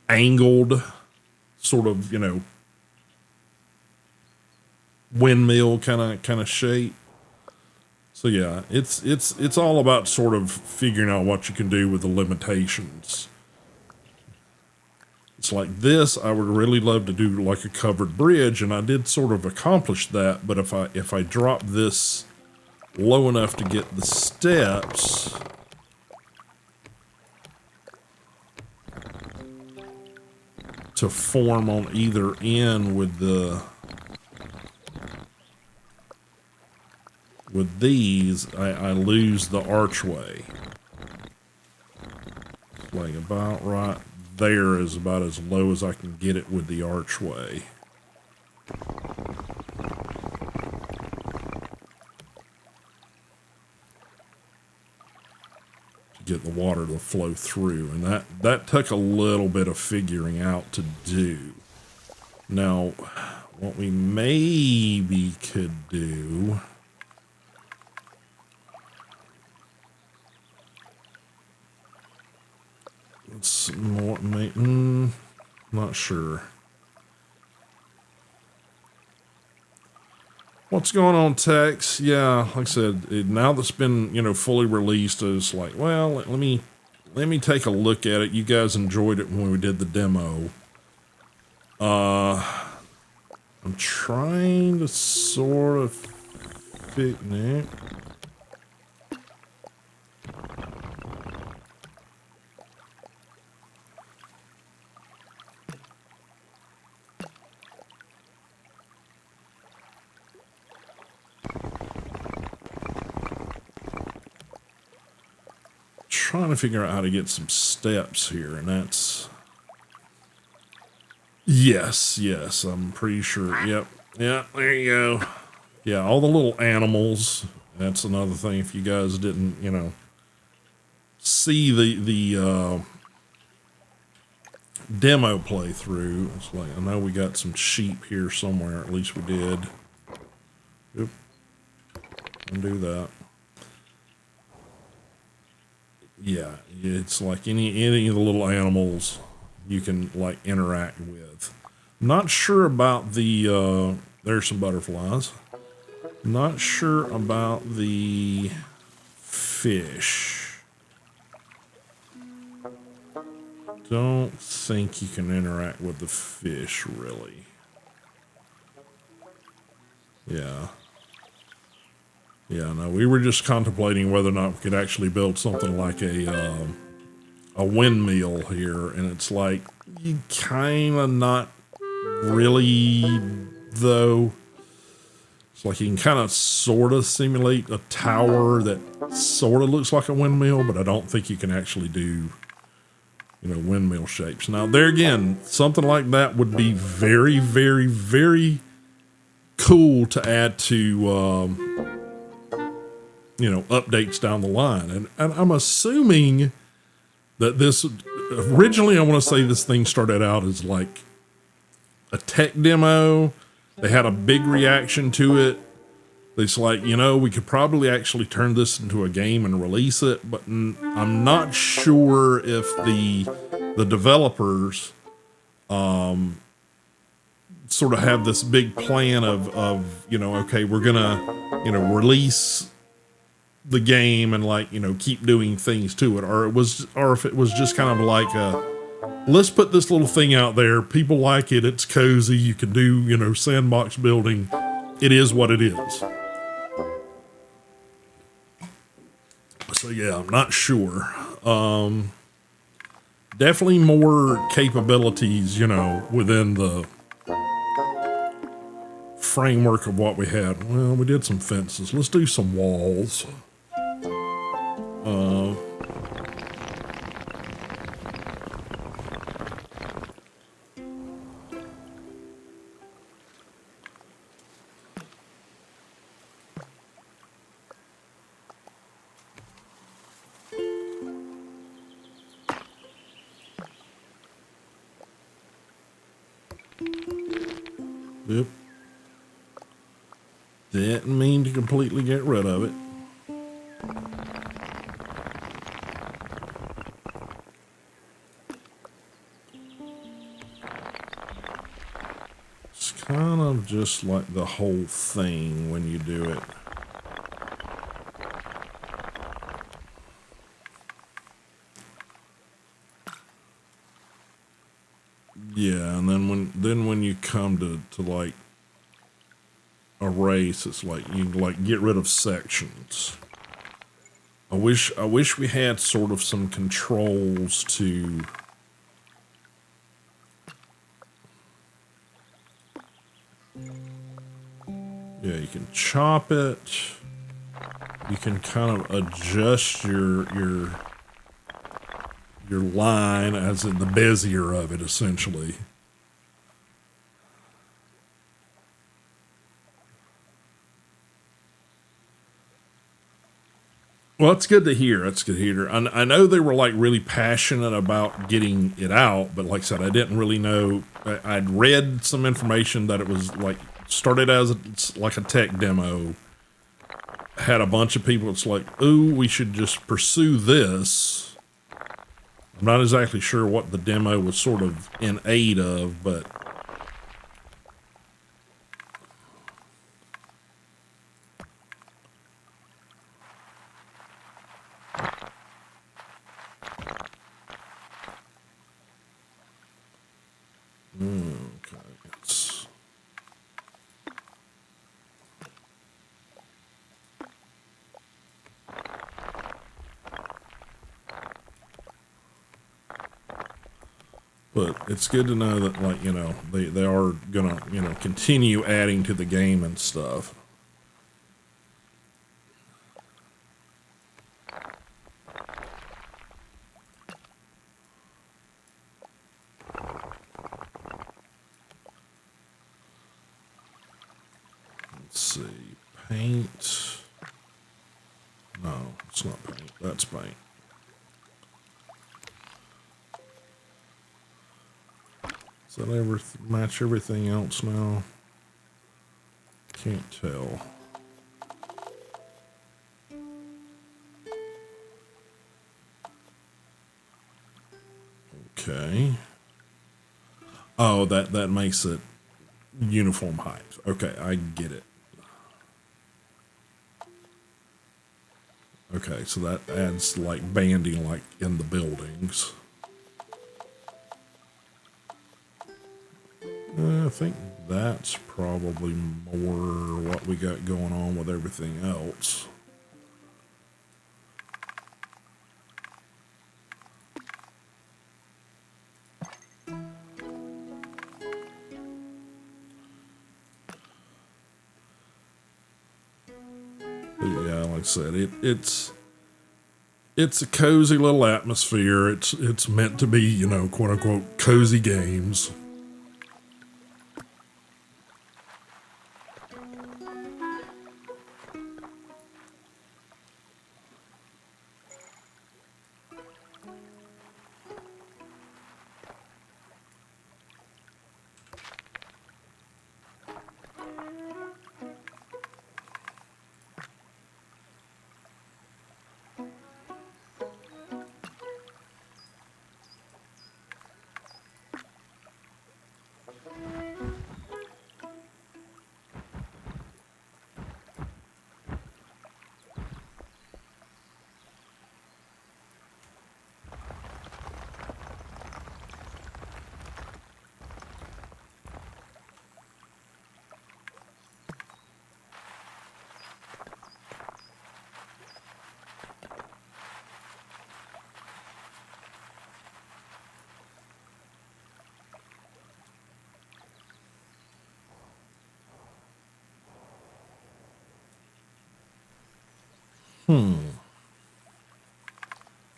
angled sort of, windmill kind of shape. So yeah, it's all about sort of figuring out what you can do with the limitations. It's like this, I would really love to do like a covered bridge, and I did sort of accomplish that, but if I drop this low enough to get the steps to form on either end with these, I lose the archway. Like about right there is about as low as I can get it with the archway. To get the water to flow through. And that took a little bit of figuring out to do. Now, what we maybe could do... It's more, not sure. What's going on, Tex? Yeah, like I said, now that's been, fully released, it's like, well, let me take a look at it. You guys enjoyed it when we did the demo. I'm trying to sort of fit it. Trying to figure out how to get some steps here, and that's yes, I'm pretty sure. Yep, yeah, there you go. Yeah, all the little animals. That's another thing. If you guys didn't, see the demo playthrough, it's like I know we got some sheep here somewhere. At least we did. Yep, undo that. Yeah, it's like any of the little animals you can like interact with. Not sure about the there's some butterflies. Not sure about the fish. Don't think you can interact with the fish really. Yeah. Yeah, no, we were just contemplating whether or not we could actually build something like a windmill here, and it's like, you kind of not really, though. It's like you can kind of sort of simulate a tower that sort of looks like a windmill, but I don't think you can actually do, windmill shapes. Now, there again, something like that would be very, very, very cool to add to... updates down the line. And I'm assuming that this, originally I want to say this thing started out as like a tech demo. They had a big reaction to it. It's like, we could probably actually turn this into a game and release it, but I'm not sure if the developers sort of have this big plan of okay, we're gonna, release the game and keep doing things to it, or if it was just kind of like let's put this little thing out there. People like it. It's cozy. You can do, sandbox building. It is what it is. So yeah, I'm not sure. Definitely more capabilities, within the framework of what we had. Well, we did some fences. Let's do some walls. Yep. Didn't mean to completely get rid of it. It's kind of just like the whole thing when you do it. Yeah, and then when you come to like a race, it's like you like get rid of sections. I wish we had sort of some controls to yeah, you can chop it. You can kind of adjust your line as in the bezier of it essentially. Well, that's good to hear. That's good to hear. I know they were like really passionate about getting it out, but like I said, I didn't really know. I'd read some information that it was like started as like a tech demo. Had a bunch of people. It's like, ooh, we should just pursue this. I'm not exactly sure what the demo was sort of in aid of, but okay, but it's good to know that like they are gonna continue adding to the game and stuff. Let's see, paint. No, it's not paint. That's paint. Does that ever match everything else now? Can't tell. Okay. Oh, that makes it uniform height. Okay, I get it. Okay, so that adds like banding like in the buildings. I think that's probably more what we got going on with everything else. But yeah, like I said, it's a cozy little atmosphere. It's meant to be, quote unquote, cozy games.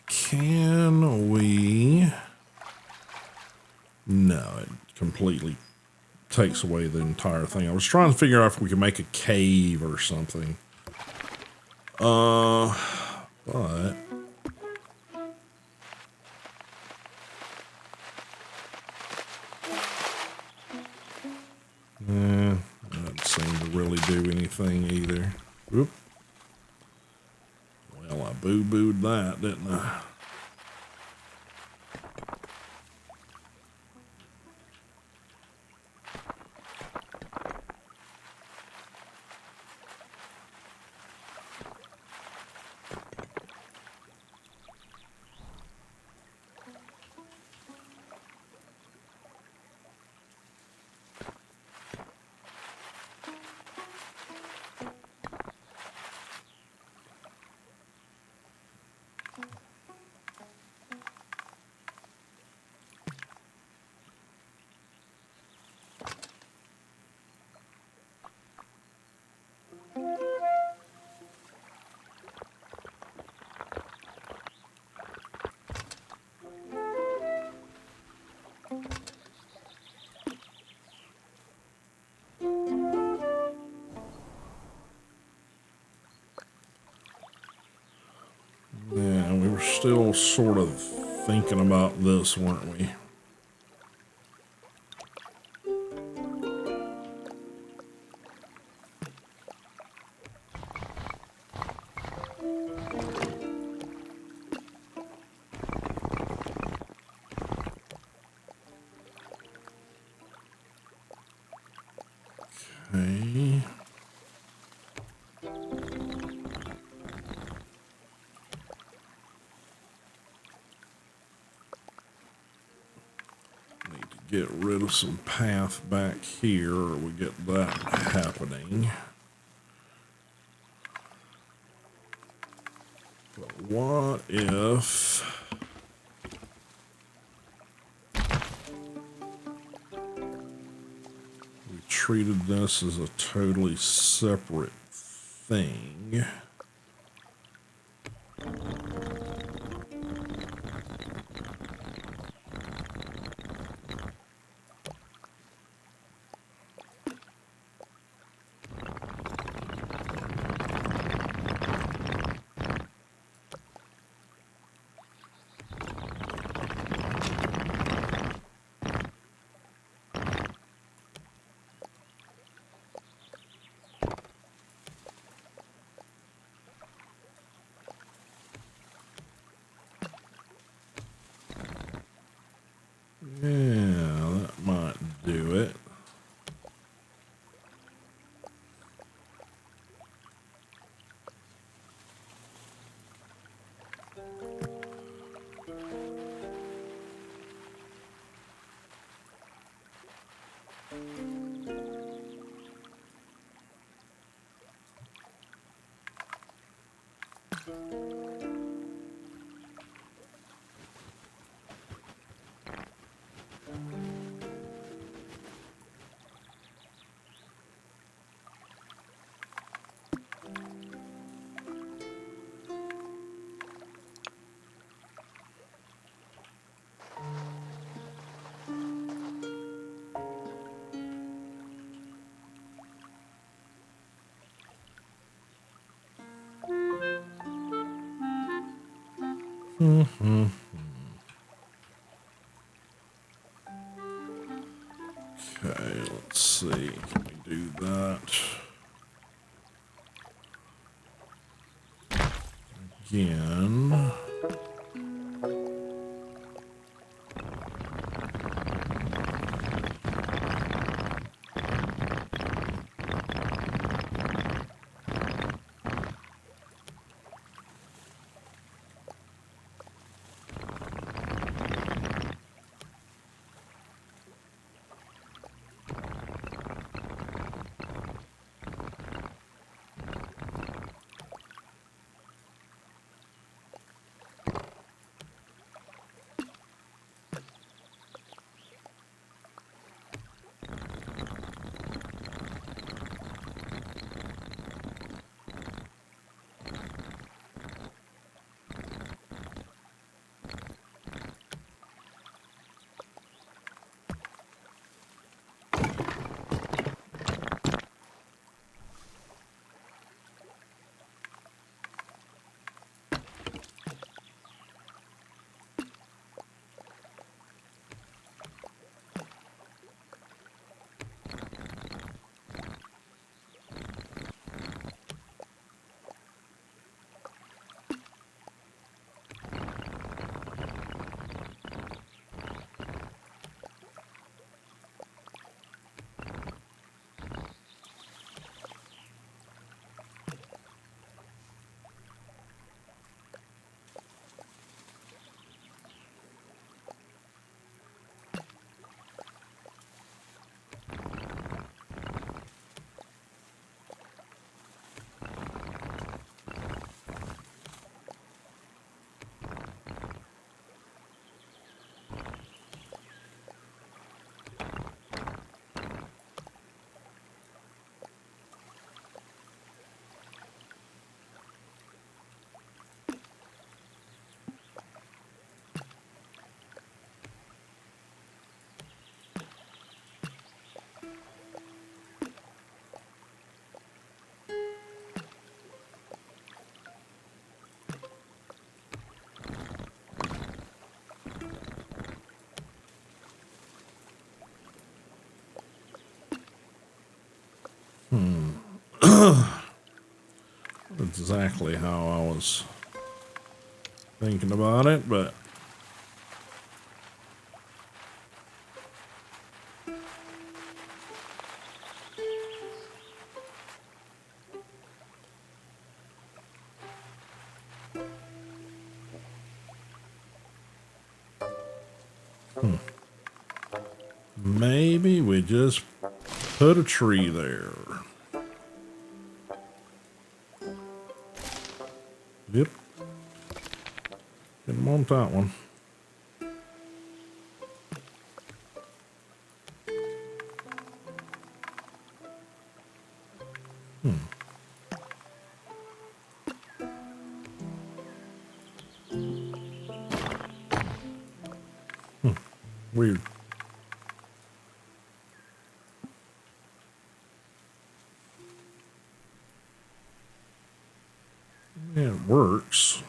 Can we? No, it completely takes away the entire thing. I was trying to figure out if we could make a cave or something. But that doesn't seem to really do anything either. Whoop. Well, I boo-booed that, didn't I? still sort of thinking about this, weren't we? Okay. Get rid of some path back here, or we get that happening. But what if we treated this as a totally separate thing? Yeah, that might do it. Okay, let's see. Can we do that again? Exactly how I was thinking about it, but maybe we just put a tree there. Yep. Didn't want that one. Weird. Yeah, it works.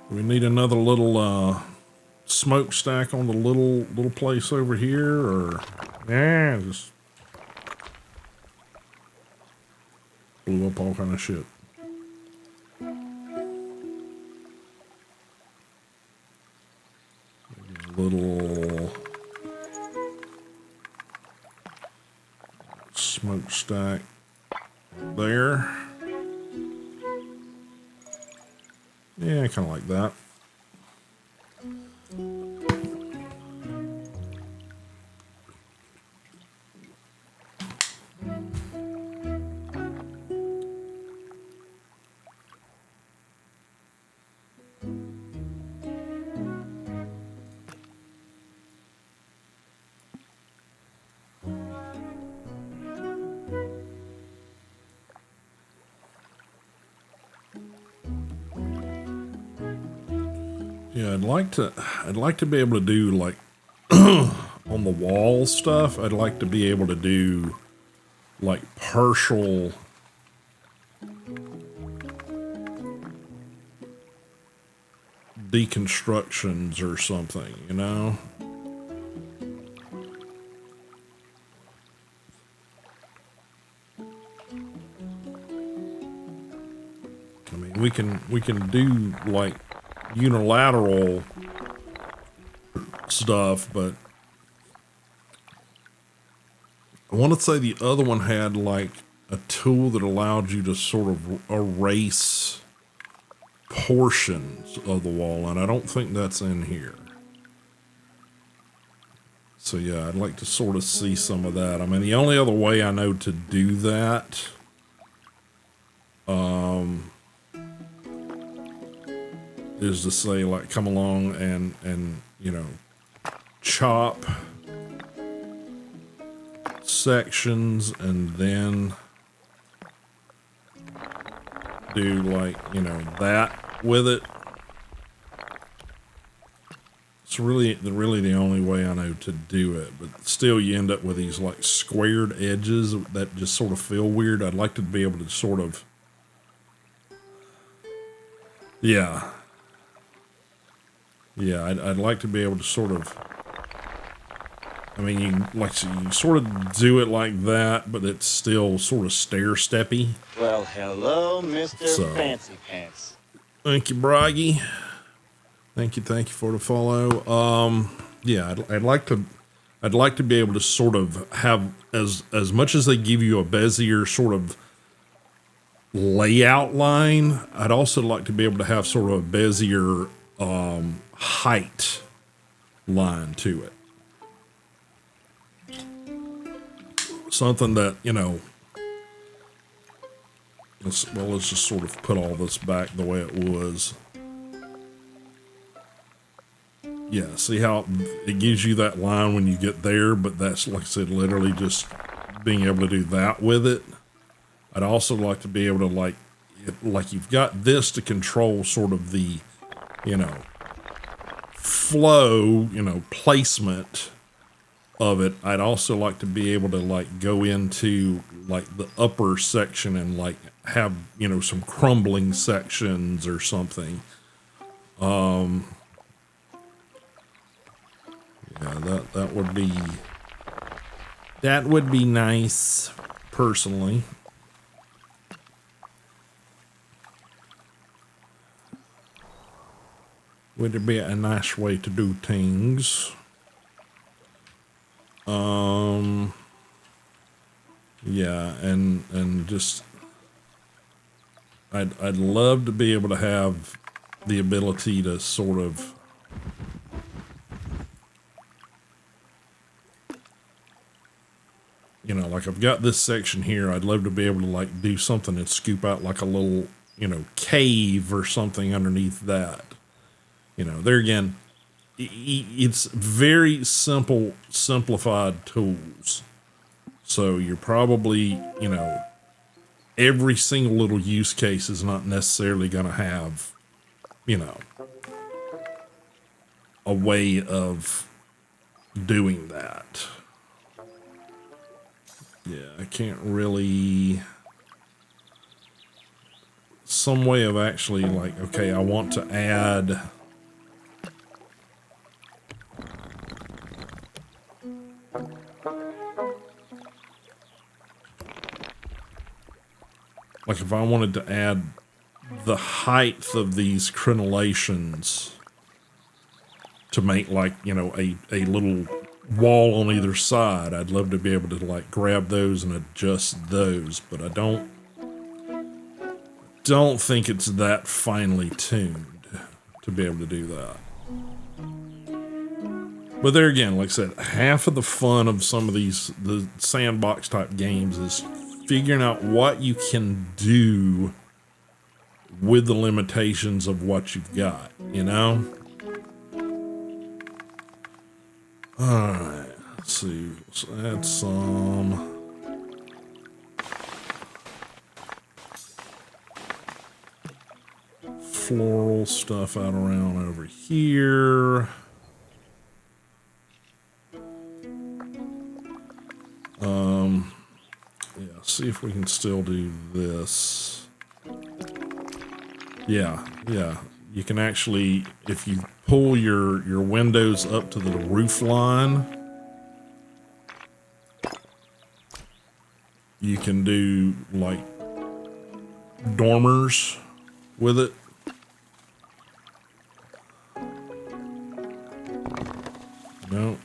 We need another little smokestack on the little place over here, or yeah, just blew up all kind of shit. Little smokestack there. Yeah, kind of like that. Yeah, I'd like to be able to do like on the wall stuff. I'd like to be able to do like partial deconstructions or something, you know? I mean, we can do like unilateral stuff, but I want to say the other one had like a tool that allowed you to sort of erase portions of the wall, and I don't think that's in here. So yeah, I'd like to sort of see some of that. I mean, the only other way I know to do that is to say like come along and you know, chop sections and then do like, you know, that with it. It's really the only way I know to do it, but still you end up with these like squared edges that just sort of feel weird. I'd like to be able to sort of, yeah, I'd like to be able to sort of, I mean, you sort of do it like that, but it's still sort of stair-steppy.
Well, hello, Mr. Fancy Pants.
Thank you, Braggy. Thank you for the follow. Yeah, I'd like to be able to sort of have as much as they give you a Bezier sort of layout line, I'd also like to be able to have sort of a Bezier height line to it. Something that, you know, let's just sort of put all this back the way it was. Yeah, see how it gives you that line when you get there, but that's, like I said, literally just being able to do that with it. I'd also like to be able to, like you've got this to control sort of the, you know, flow, you know, placement of it. I'd also like to be able to, like, go into, like, the upper section and, like, have, you know, some crumbling sections or something. Yeah, that would be nice, personally. Would be a nice way to do things. Yeah, and just I'd love to be able to have the ability to sort of like I've got this section here. I'd love to be able to like do something and scoop out like a little, cave or something underneath that. There again, it's very simplified tools. So you're probably, every single little use case is not necessarily going to have, a way of doing that. Yeah, I can't really. Some way of actually like, okay, I want to add. Like if I wanted to add the height of these crenellations to make like, a little wall on either side, I'd love to be able to like grab those and adjust those, but I don't think it's that finely tuned to be able to do that. But there again, like I said, half of the fun of some of the sandbox type games is figuring out what you can do with the limitations of what you've got, Alright, let's see. Let's add some. Floral stuff out around over here. Yeah, see if we can still do this. Yeah. You can actually, if you pull your windows up to the roof line, you can do like dormers with it. No.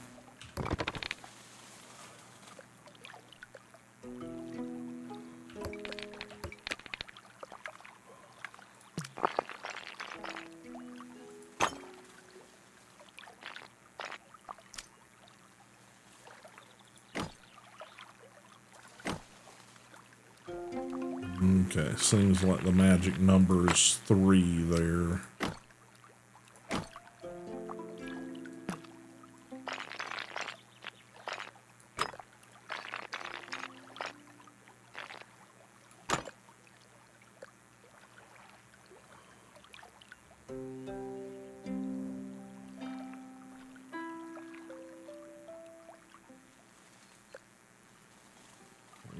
Okay, seems like the magic number is 3 there.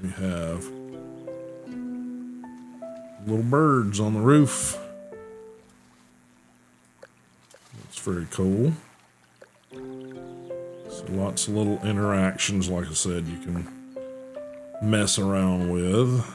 We have little birds on the roof. That's very cool. So lots of little interactions, like I said, you can mess around with.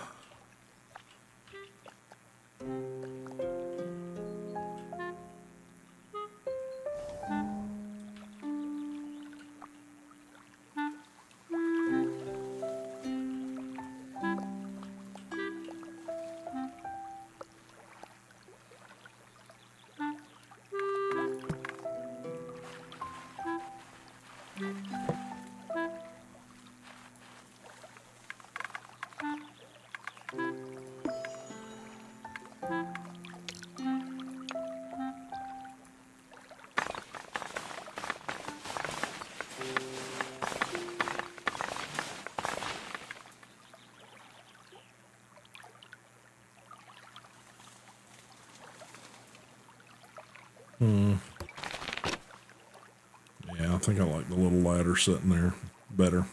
Yeah, I think I like the little ladder sitting there better.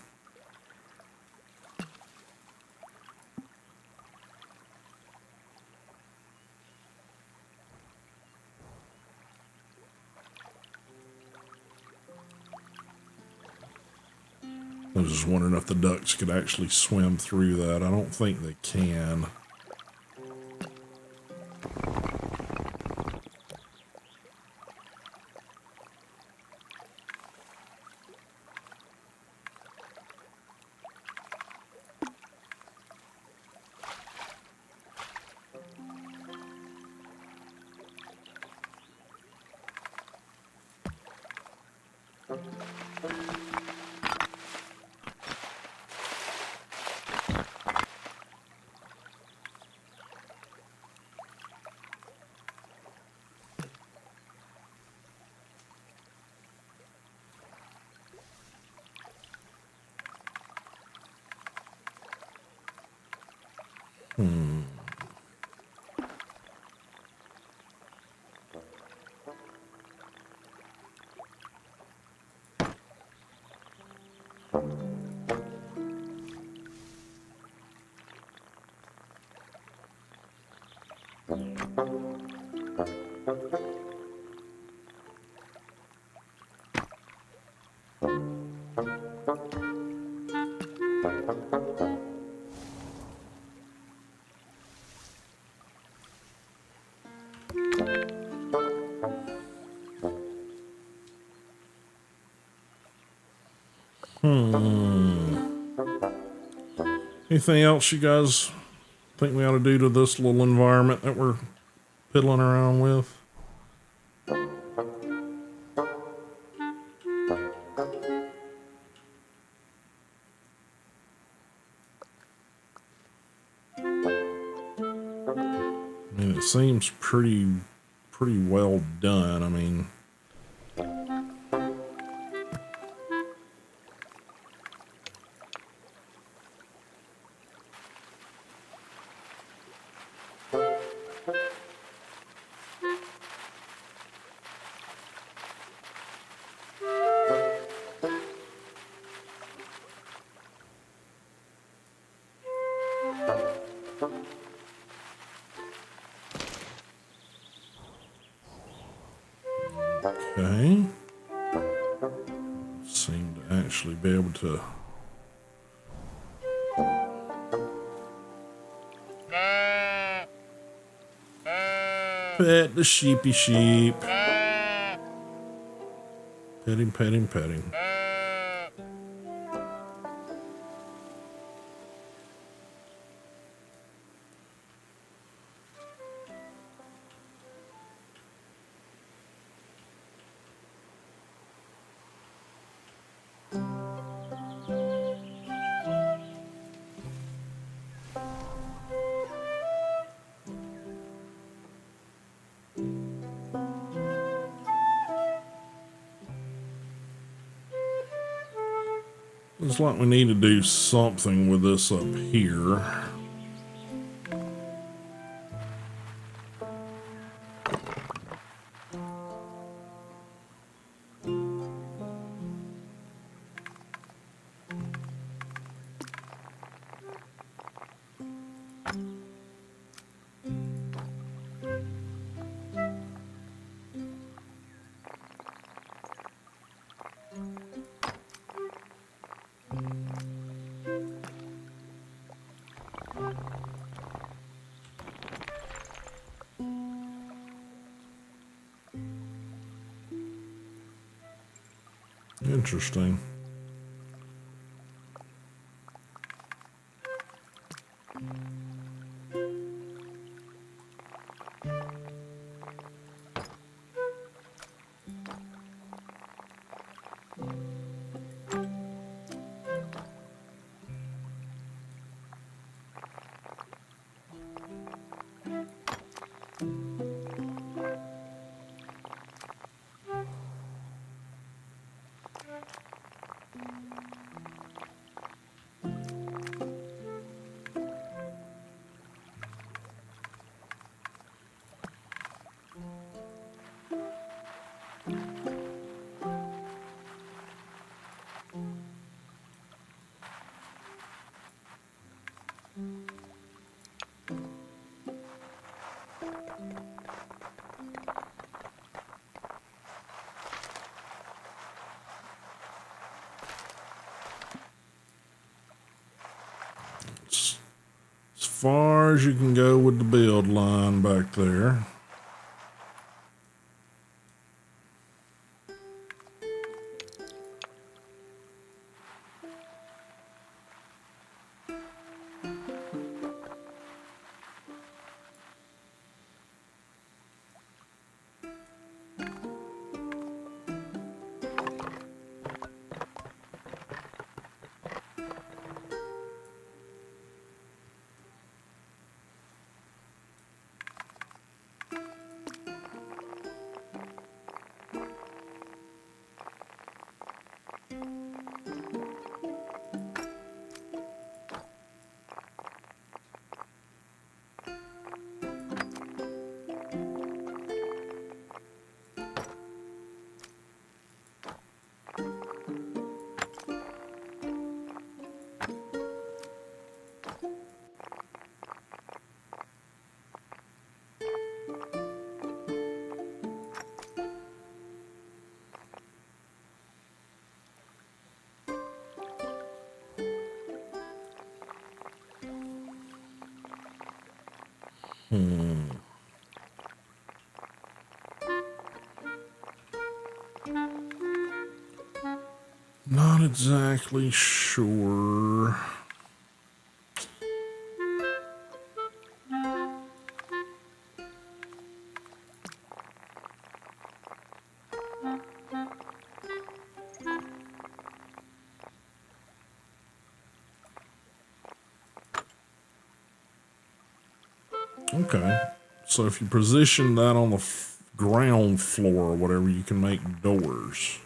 I was just wondering if the ducks could actually swim through that. I don't think they can. Anything else you guys think we ought to do to this little environment that we're piddling around with? I mean, it seems pretty well done. I mean, okay. Seem to actually be able to. Pet the sheepy sheep. Petting, petting, petting. Looks like we need to do something with this up here. Interesting. far as you can go with the build line back there. Not exactly sure. Okay. So if you position that on the ground floor or whatever, you can make doors.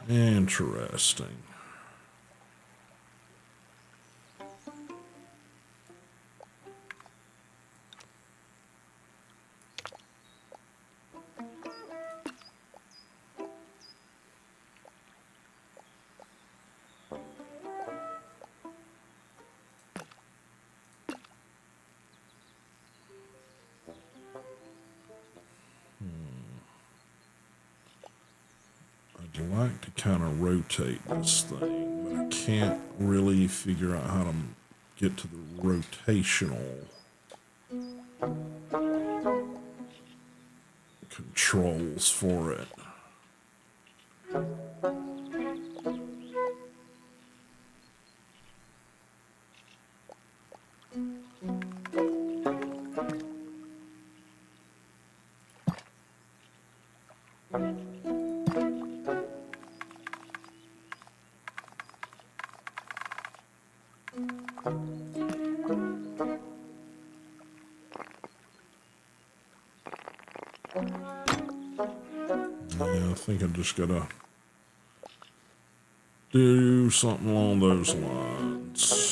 Interesting. I'd like to kind of rotate this thing, but I can't really figure out how to get to the rotational controls for it. Yeah, I think I just gotta do something along those lines.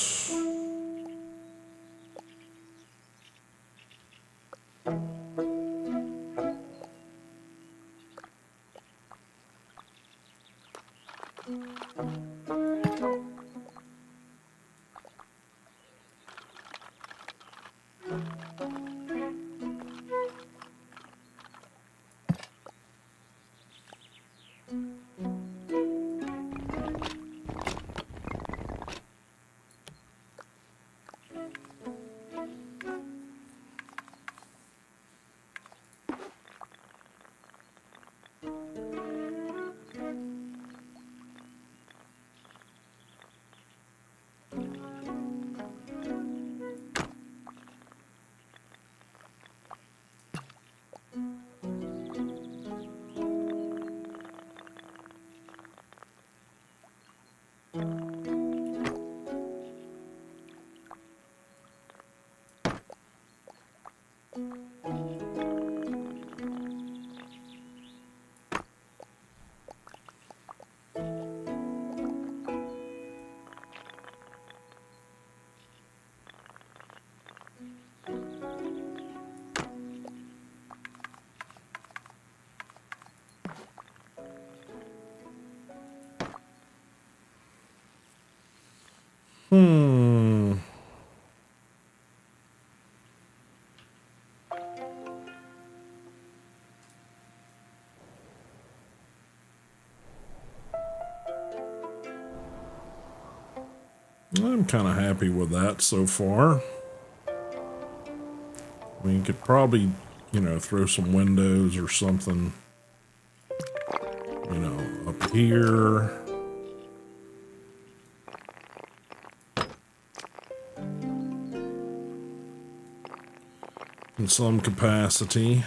Hmm. I'm kind of happy with that so far. I mean, you could probably, throw some windows or something, up here. In some capacity.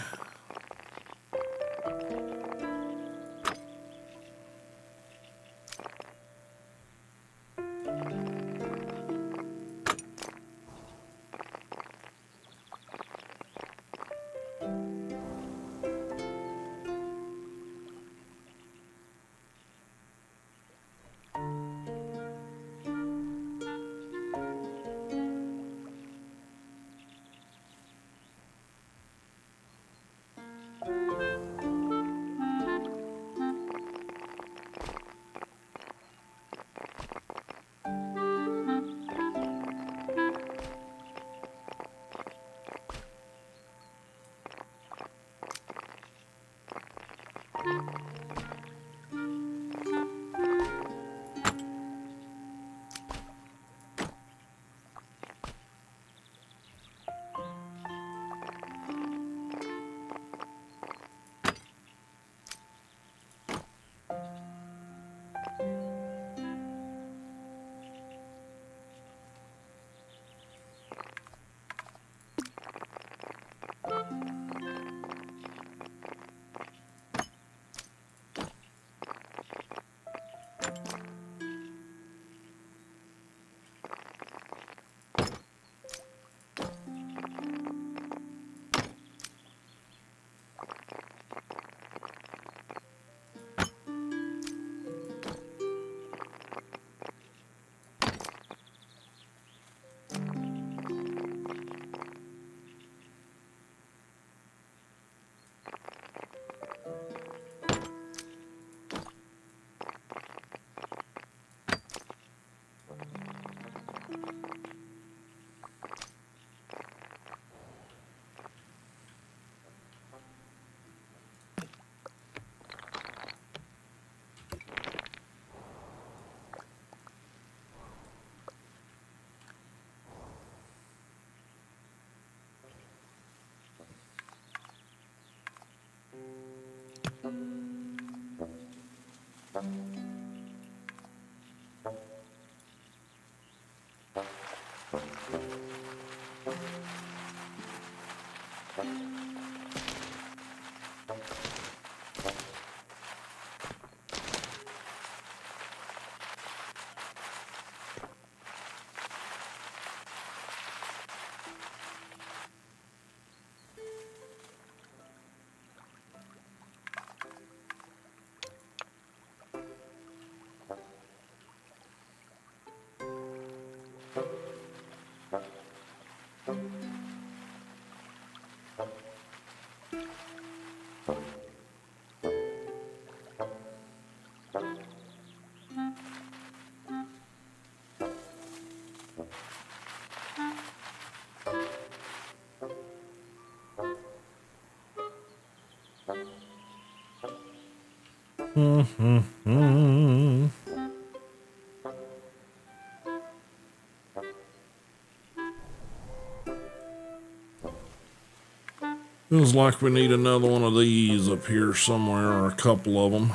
Feels like we need another one of these up here somewhere, or a couple of them.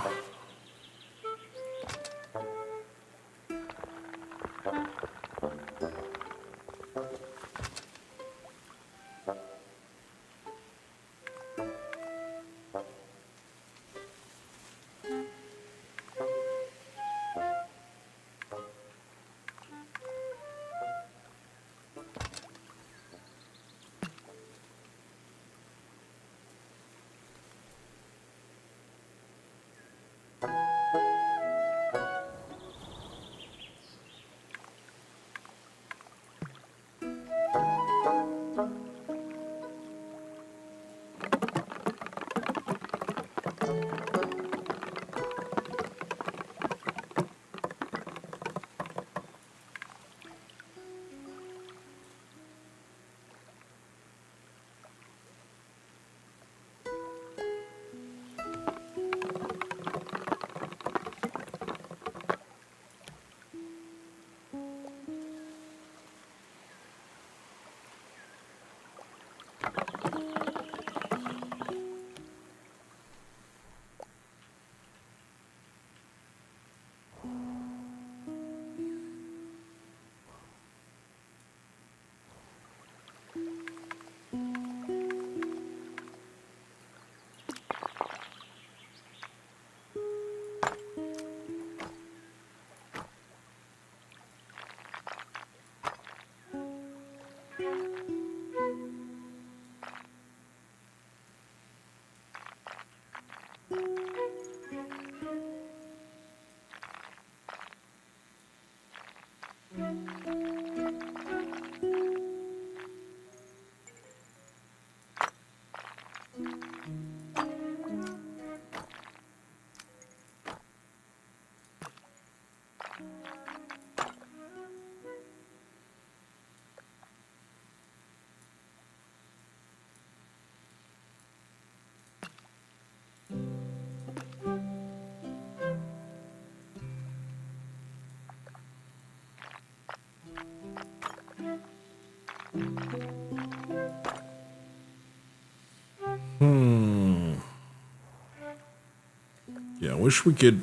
Yeah, I wish we could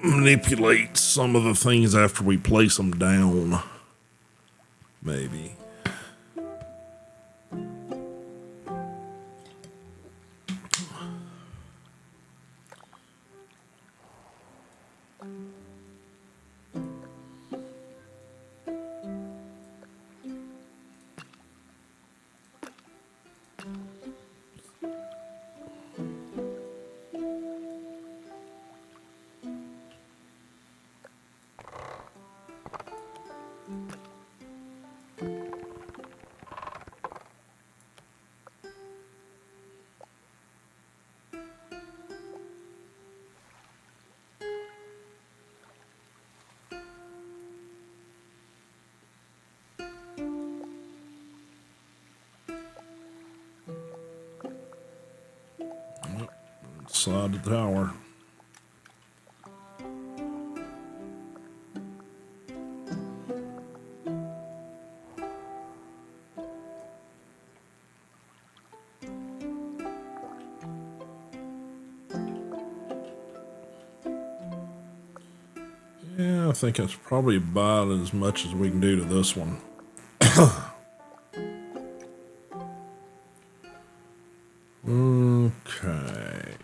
manipulate some of the things after we place them down. Maybe. Side of the tower. Yeah, I think that's probably about as much as we can do to this one. Okay.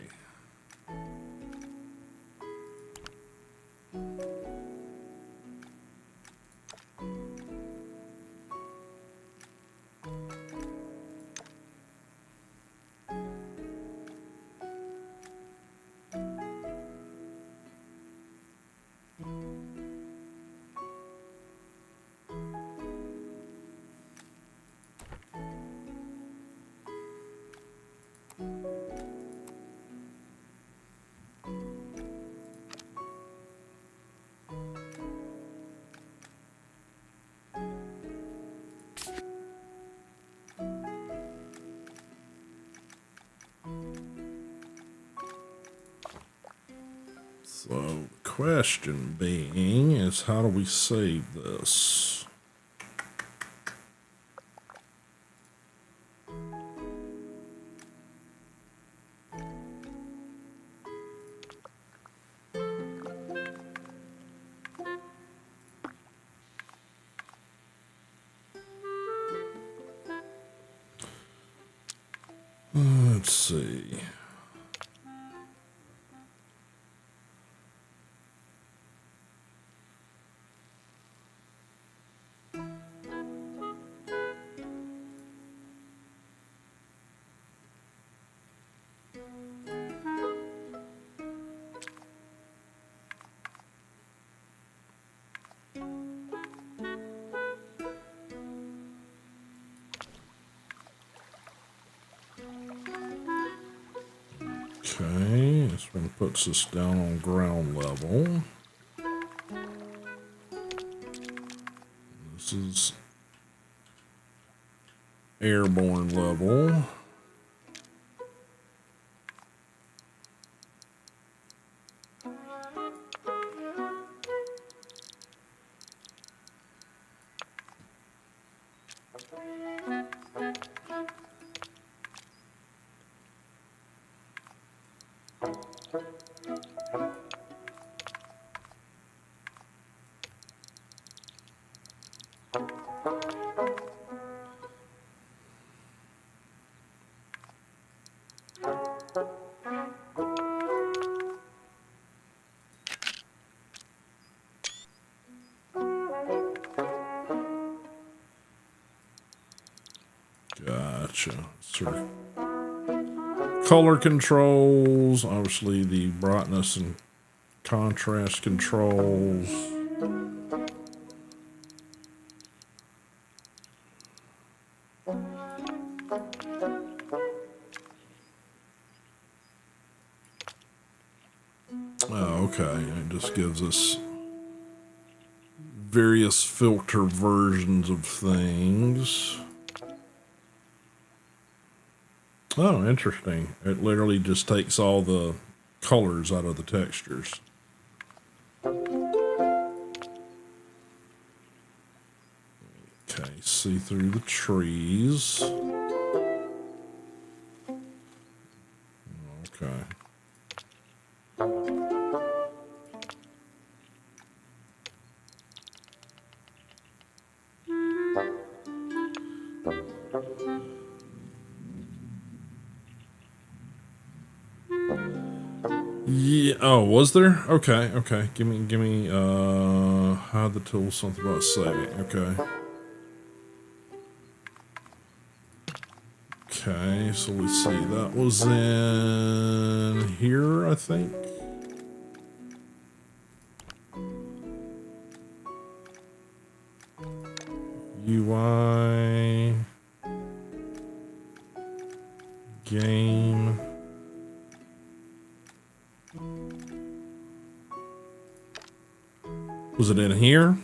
So, the question being is how do we save this? Let's see. Okay, this one puts us down on ground level. This is airborne level. gotcha. Sort of color controls, obviously the brightness and contrast controls. Oh, okay. It just gives us various filter versions of things. Oh, interesting. It literally just takes all the colors out of the textures. Okay, see through the trees. Okay. Yeah. Oh, was there? Okay. Okay. Give me. Hide the tool. Something about saving. Okay. Okay. So let's see. That was in here, I think. UI. Game. Was it in here?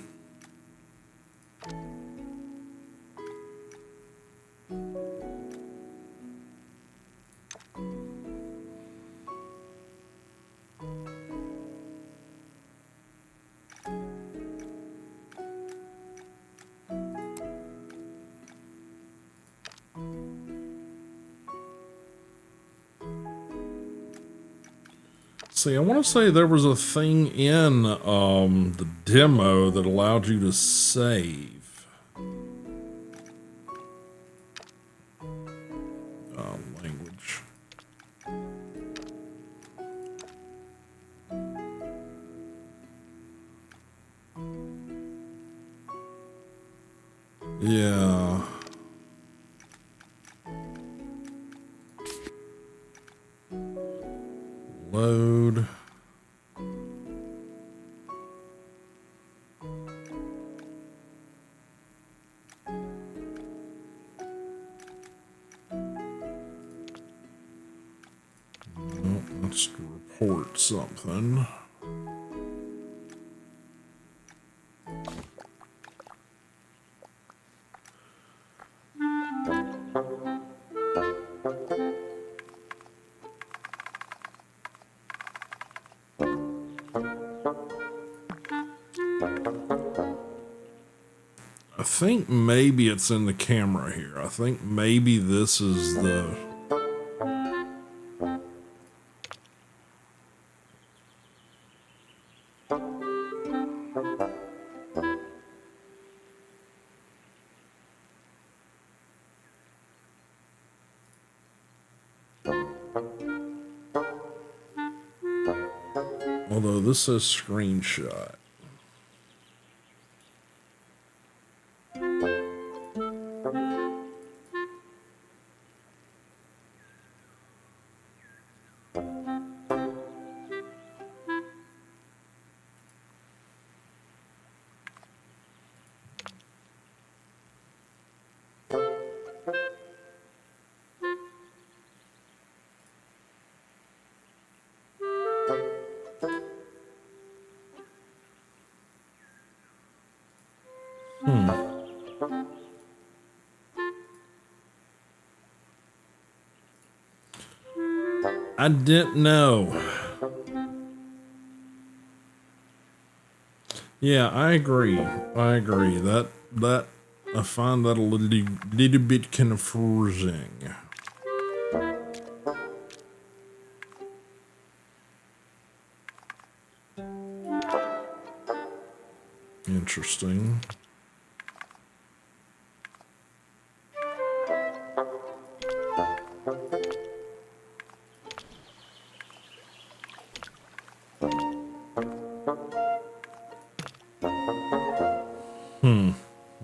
See, I want to say there was a thing in the demo that allowed you to save. Language. Yeah. Load. Oh, let's report something. I think maybe it's in the camera here. I think maybe this is the... Although this says screenshot. I didn't know. Yeah, I agree. I agree. That I find that a little bit confusing. Interesting.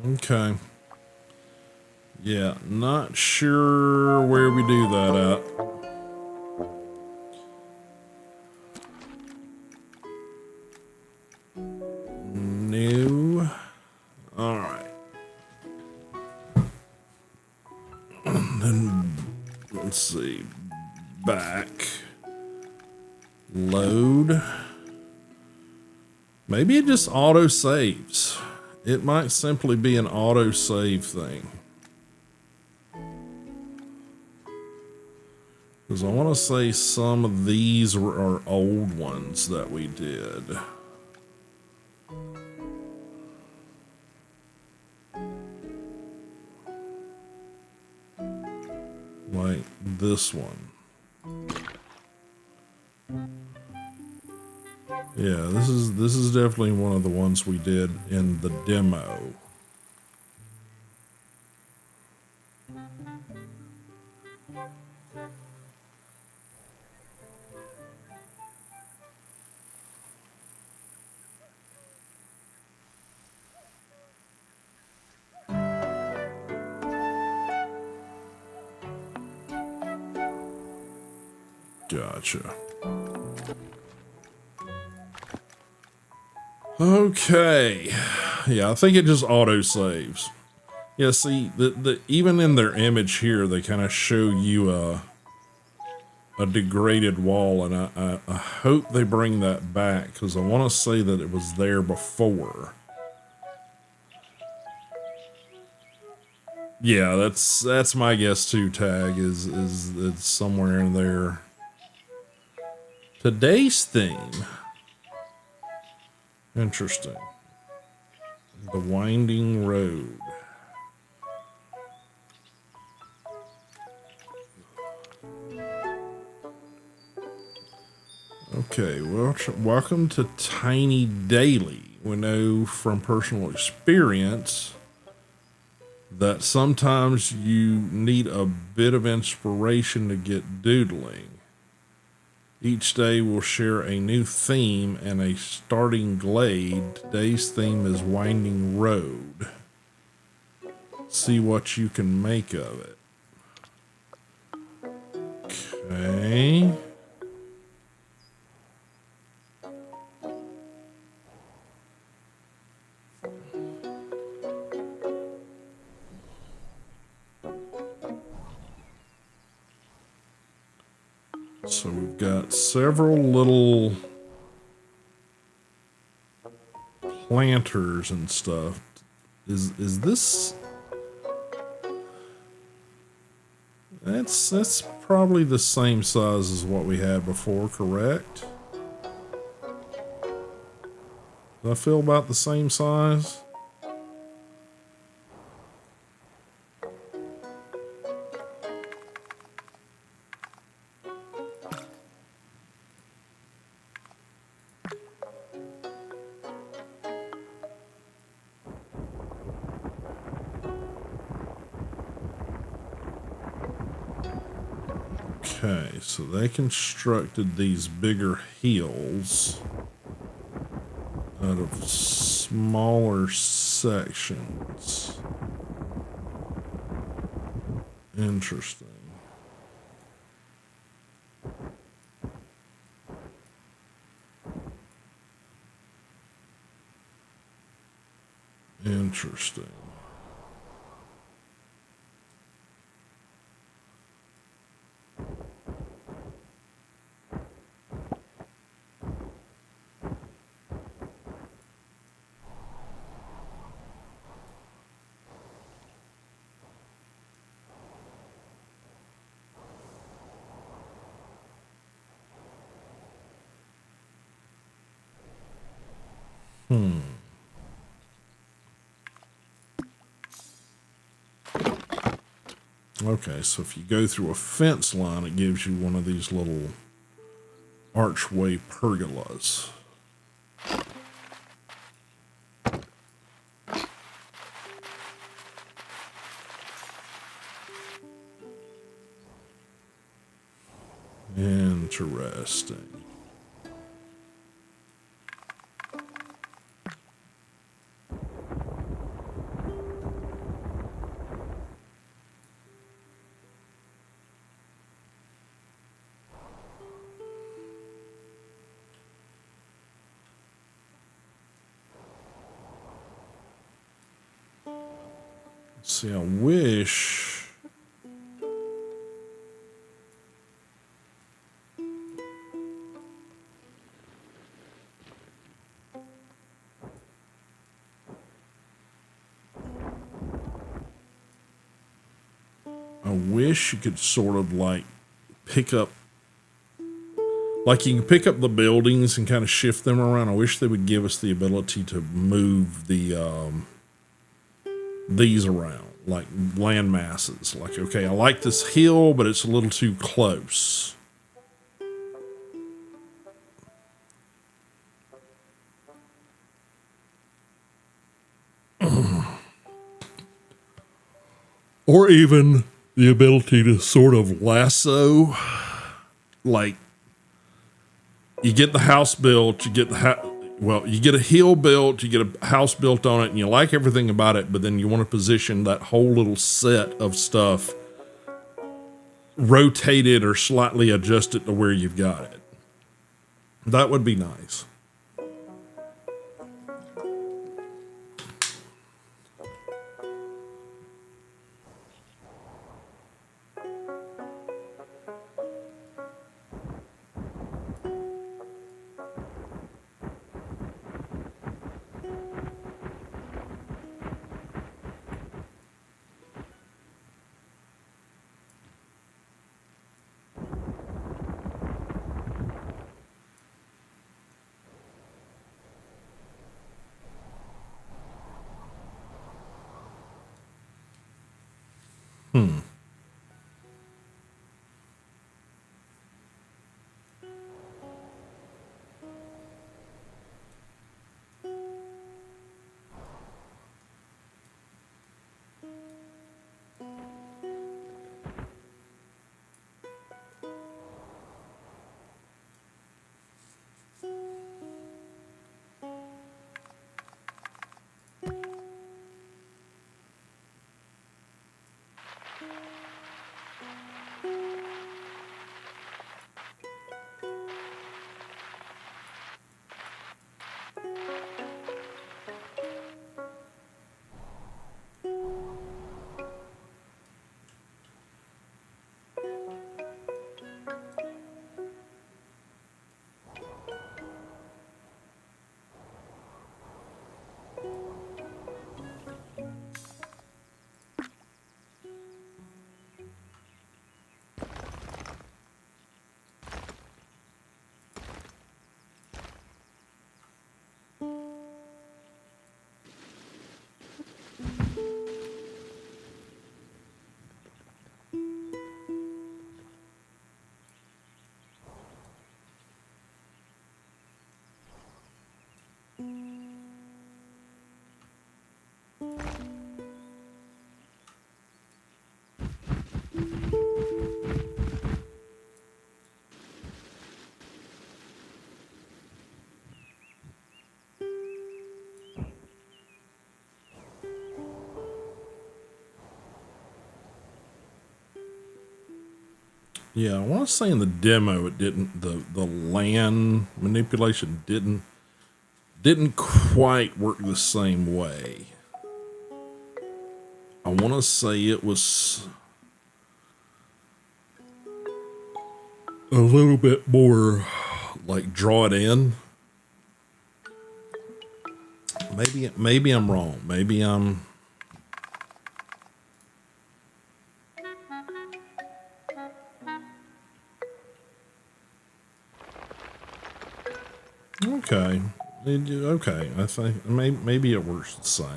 Okay. Yeah, not sure where we do that at. No. All right. Then let's see. Back. Load. Maybe it just auto saves. It might simply be an auto save thing. Because I want to say some of these were our old ones that we did. Like this one. Yeah, this is definitely one of the ones we did in the demo. Gotcha. Okay. Yeah, I think it just auto saves. Yeah, see, the even in their image here, they kind of show you a degraded wall, and I hope they bring that back, because I want to say that it was there before. Yeah, that's my guess too. Tag is it's somewhere in there. Today's theme. Interesting. The winding road. Okay, well, welcome to Tiny Daily. We know from personal experience that sometimes you need a bit of inspiration to get doodling. Each day we'll share a new theme and a starting glade. Today's theme is Winding Road. See what you can make of it. Okay. So we've got several little planters and stuff. Is this? That's probably the same size as what we had before, correct? Does I feel about the same size? Okay, so they constructed these bigger hills out of smaller sections. Interesting. Interesting. Okay, so if you go through a fence line, it gives you one of these little archway pergolas. Interesting. See, I wish. I wish you could sort of like pick up, like you can pick up the buildings and kind of shift them around. I wish they would give us the ability to move the these around, like land masses. Like, okay, I like this hill, but it's a little too close. Or even the ability to sort of lasso, like you get the house built, you get you get a hill built, you get a house built on it, and you like everything about it, but then you want to position that whole little set of stuff, rotate it or slightly adjust it to where you've got it. That would be nice. Yeah, I want to say in the demo it didn't, the land manipulation didn't quite work the same way. I want to say it was a little bit more like draw it in. Maybe I'm wrong. Maybe I'm. Okay. Okay. I think maybe it works the same.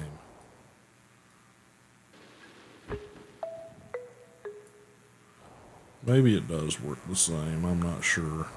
Maybe it does work the same. I'm not sure.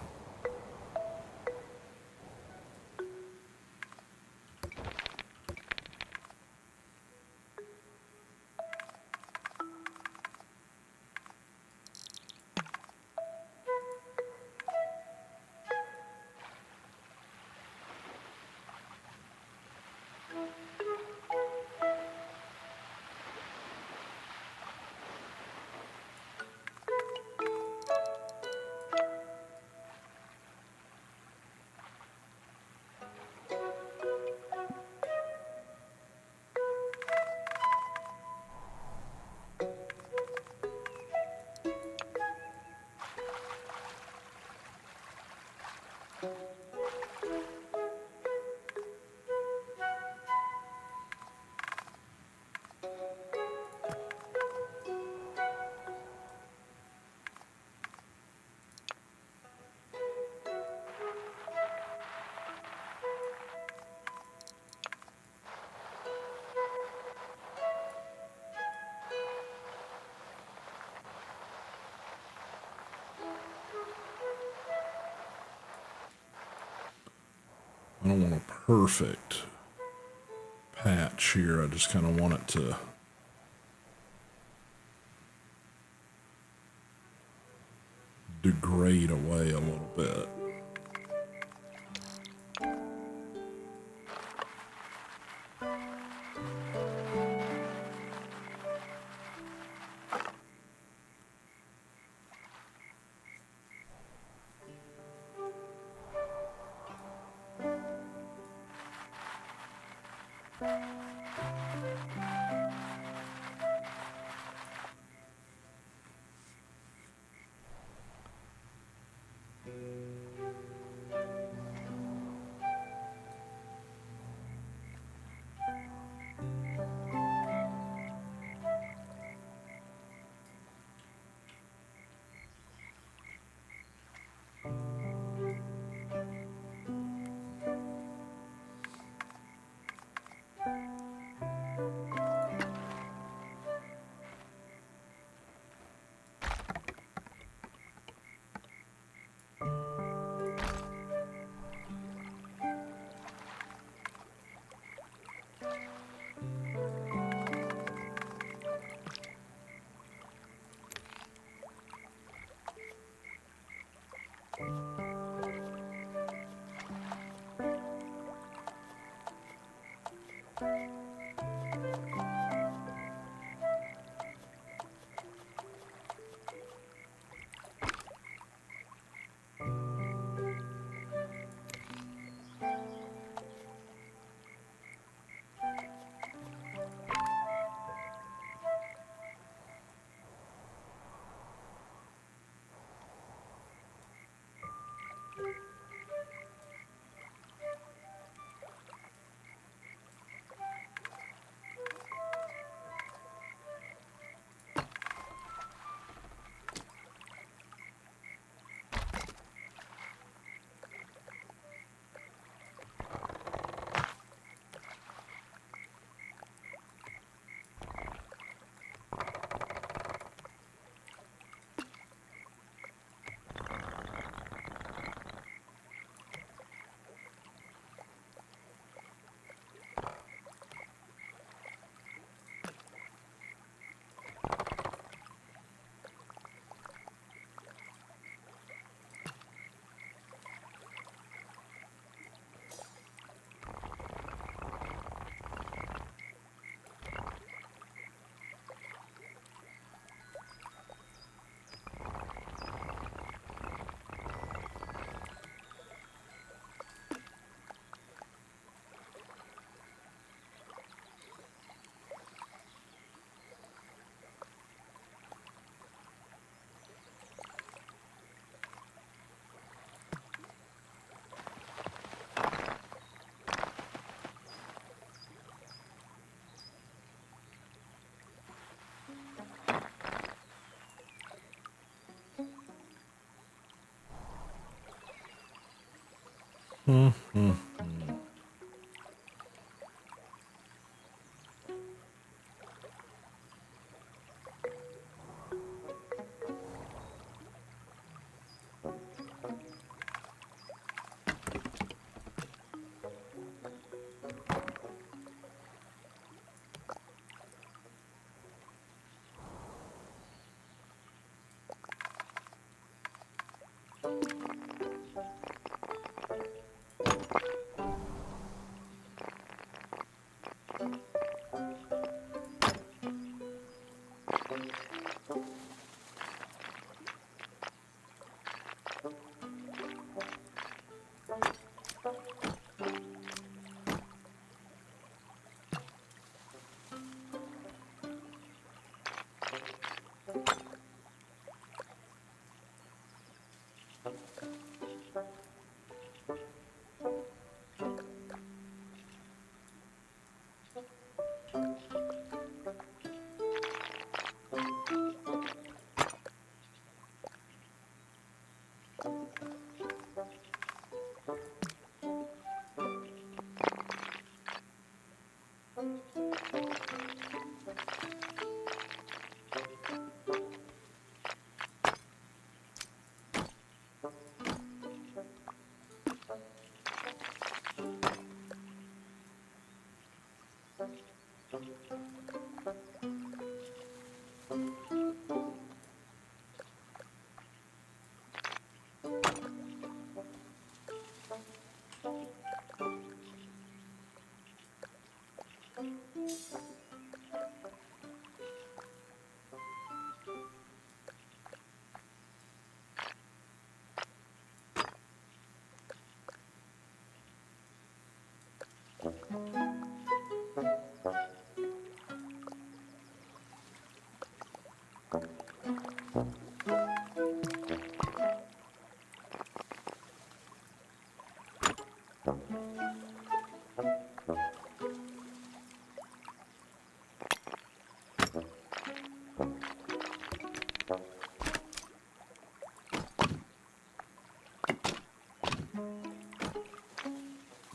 I don't want a perfect patch here. I just kind of want it to degrade away a little bit.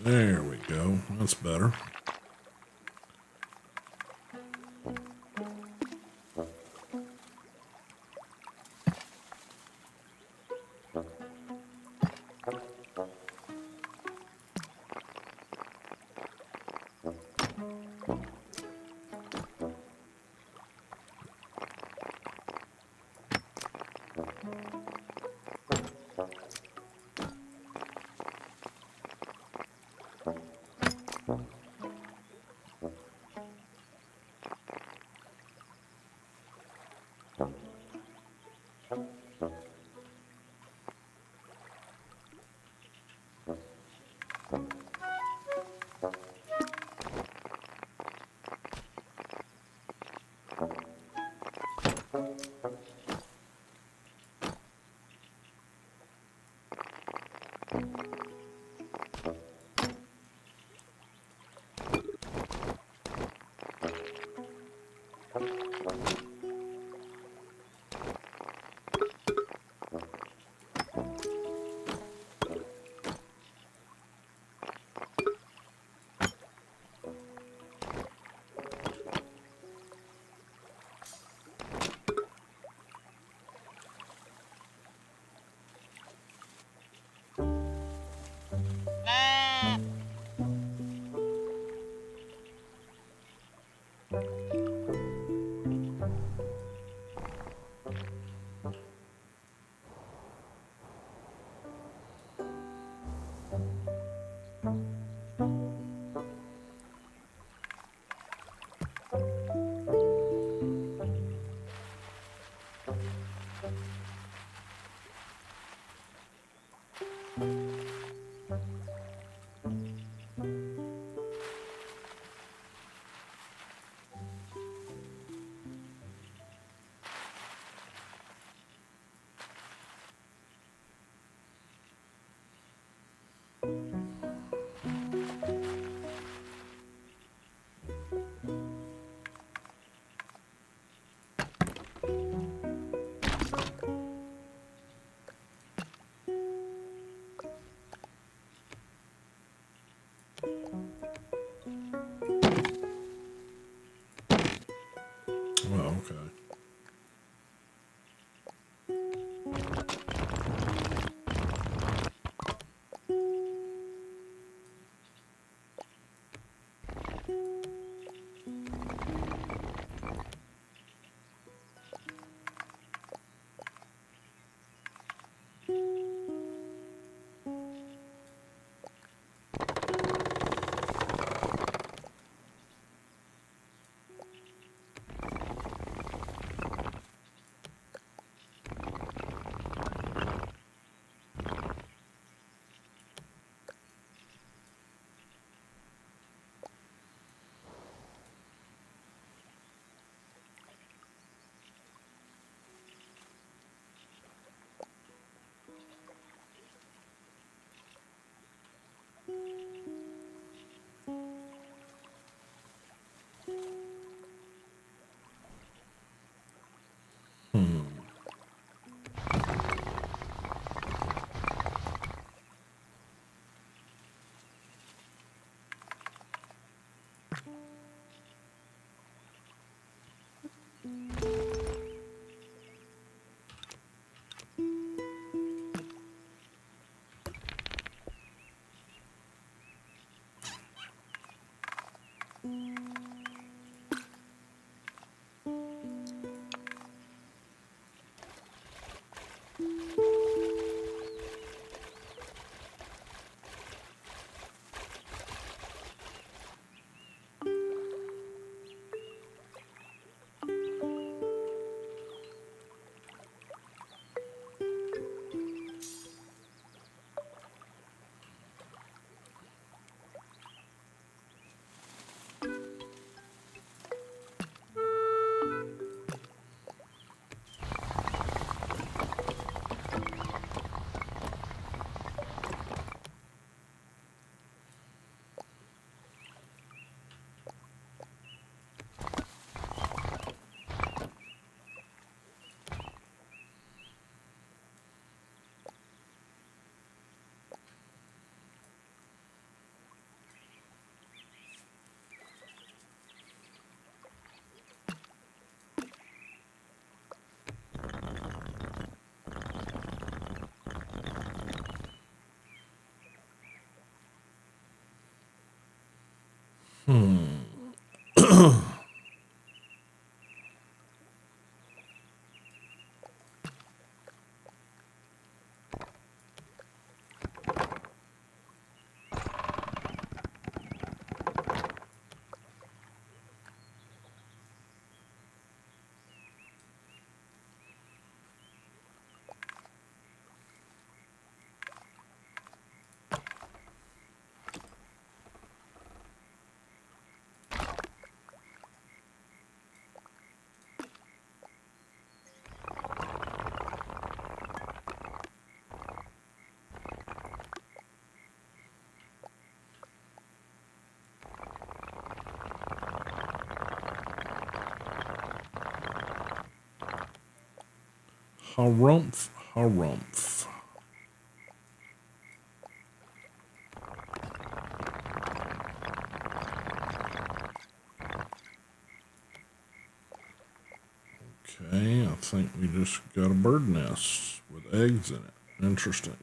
There we go. That's better. Well, okay. Harumph, harumph. Okay, I think we just got a bird nest with eggs in it. Interesting.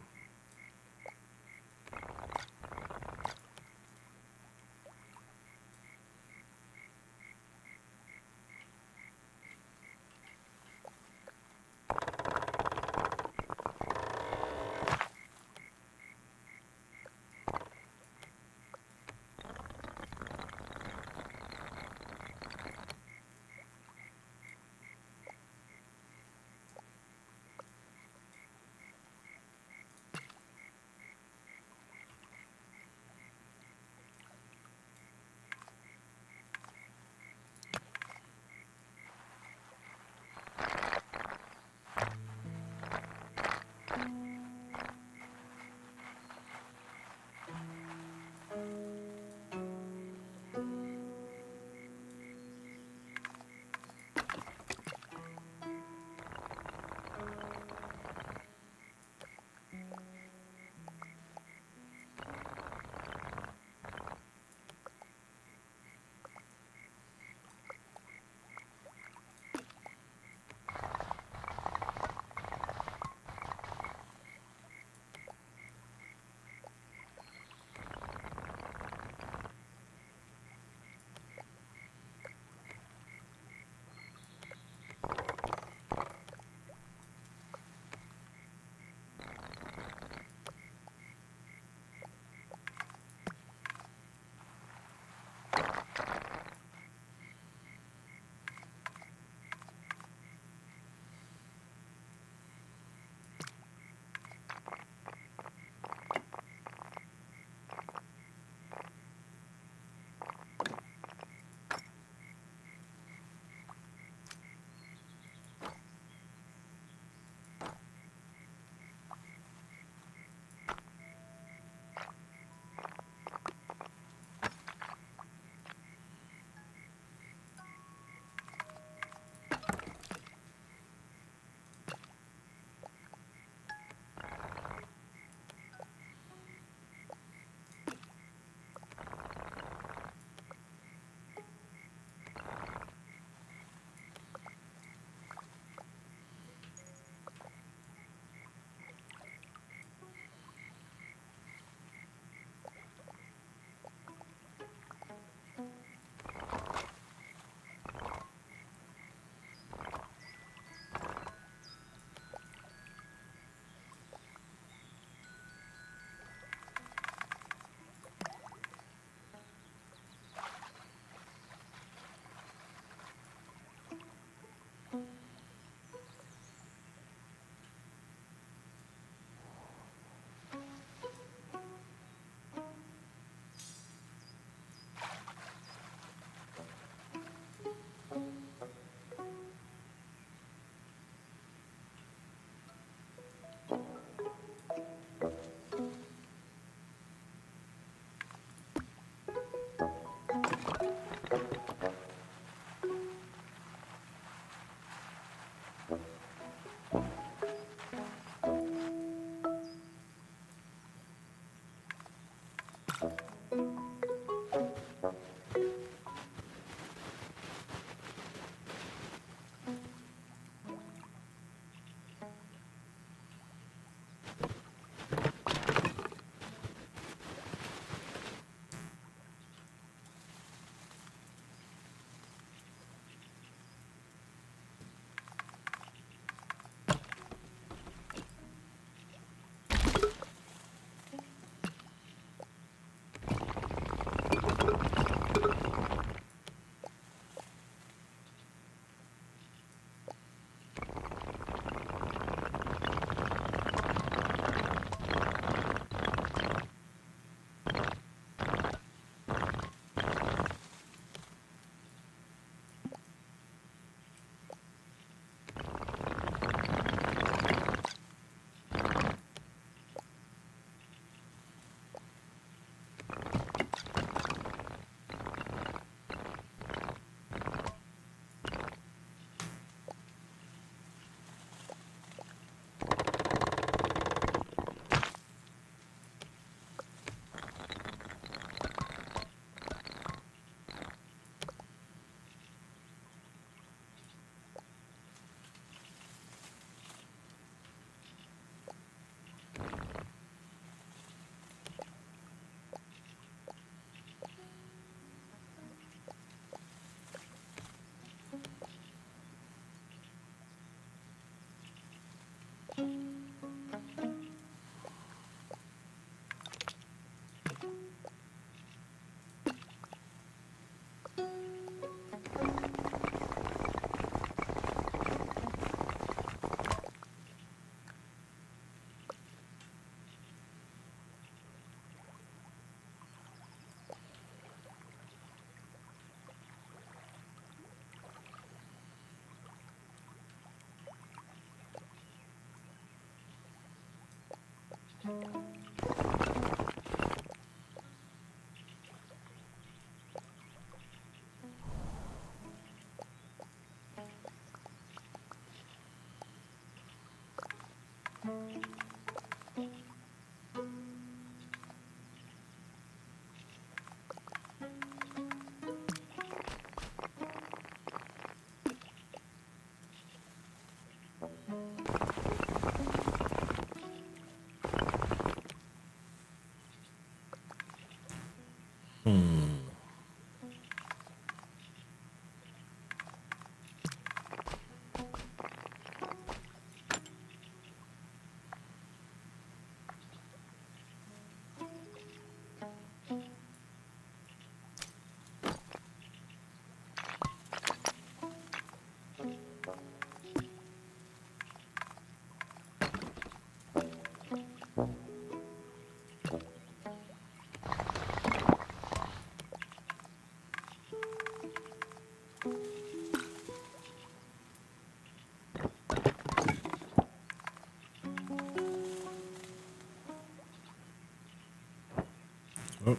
Oh.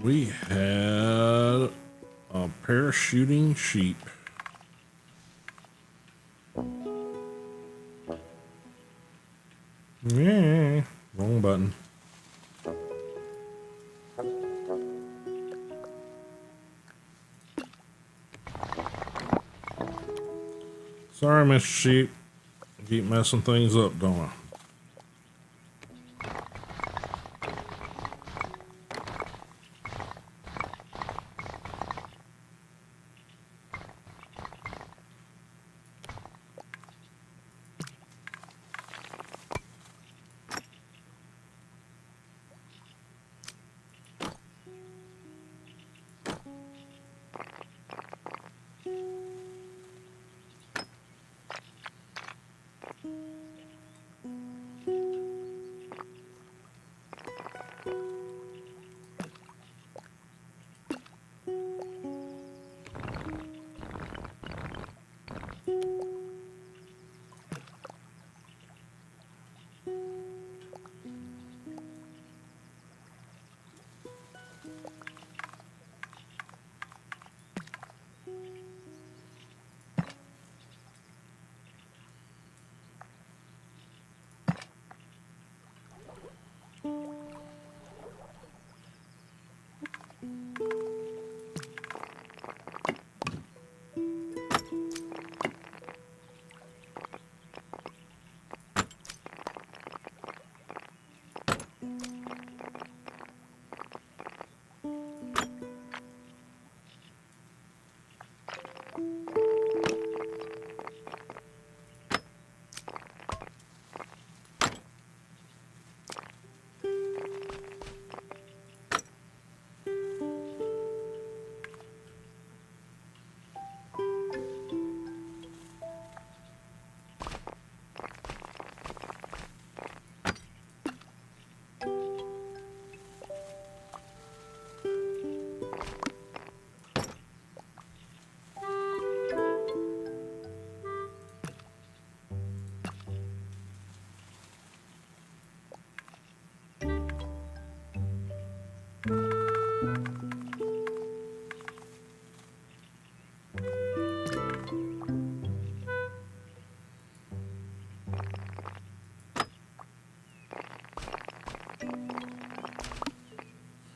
We had a parachuting sheep. Yeah, wrong button. Sorry, Mr. Sheep. I keep messing things up, don't I?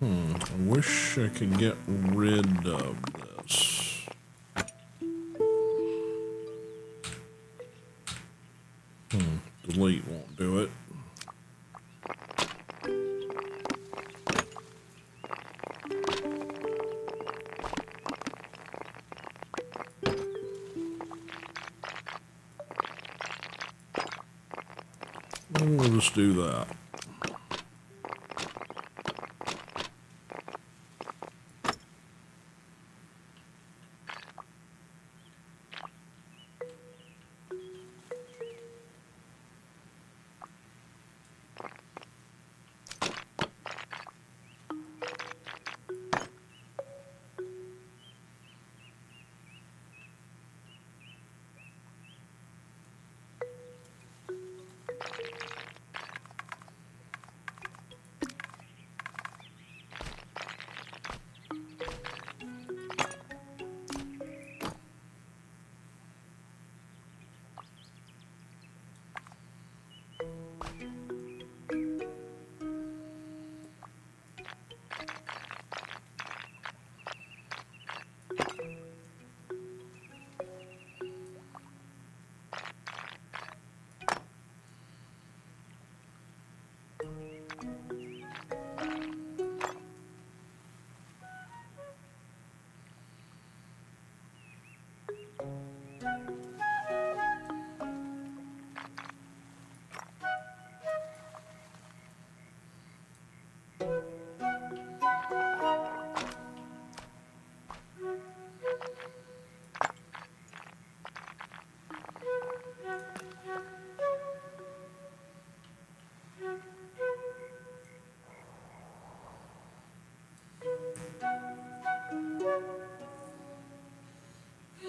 I wish I could get rid of this. Delete won't do it. We'll just do that.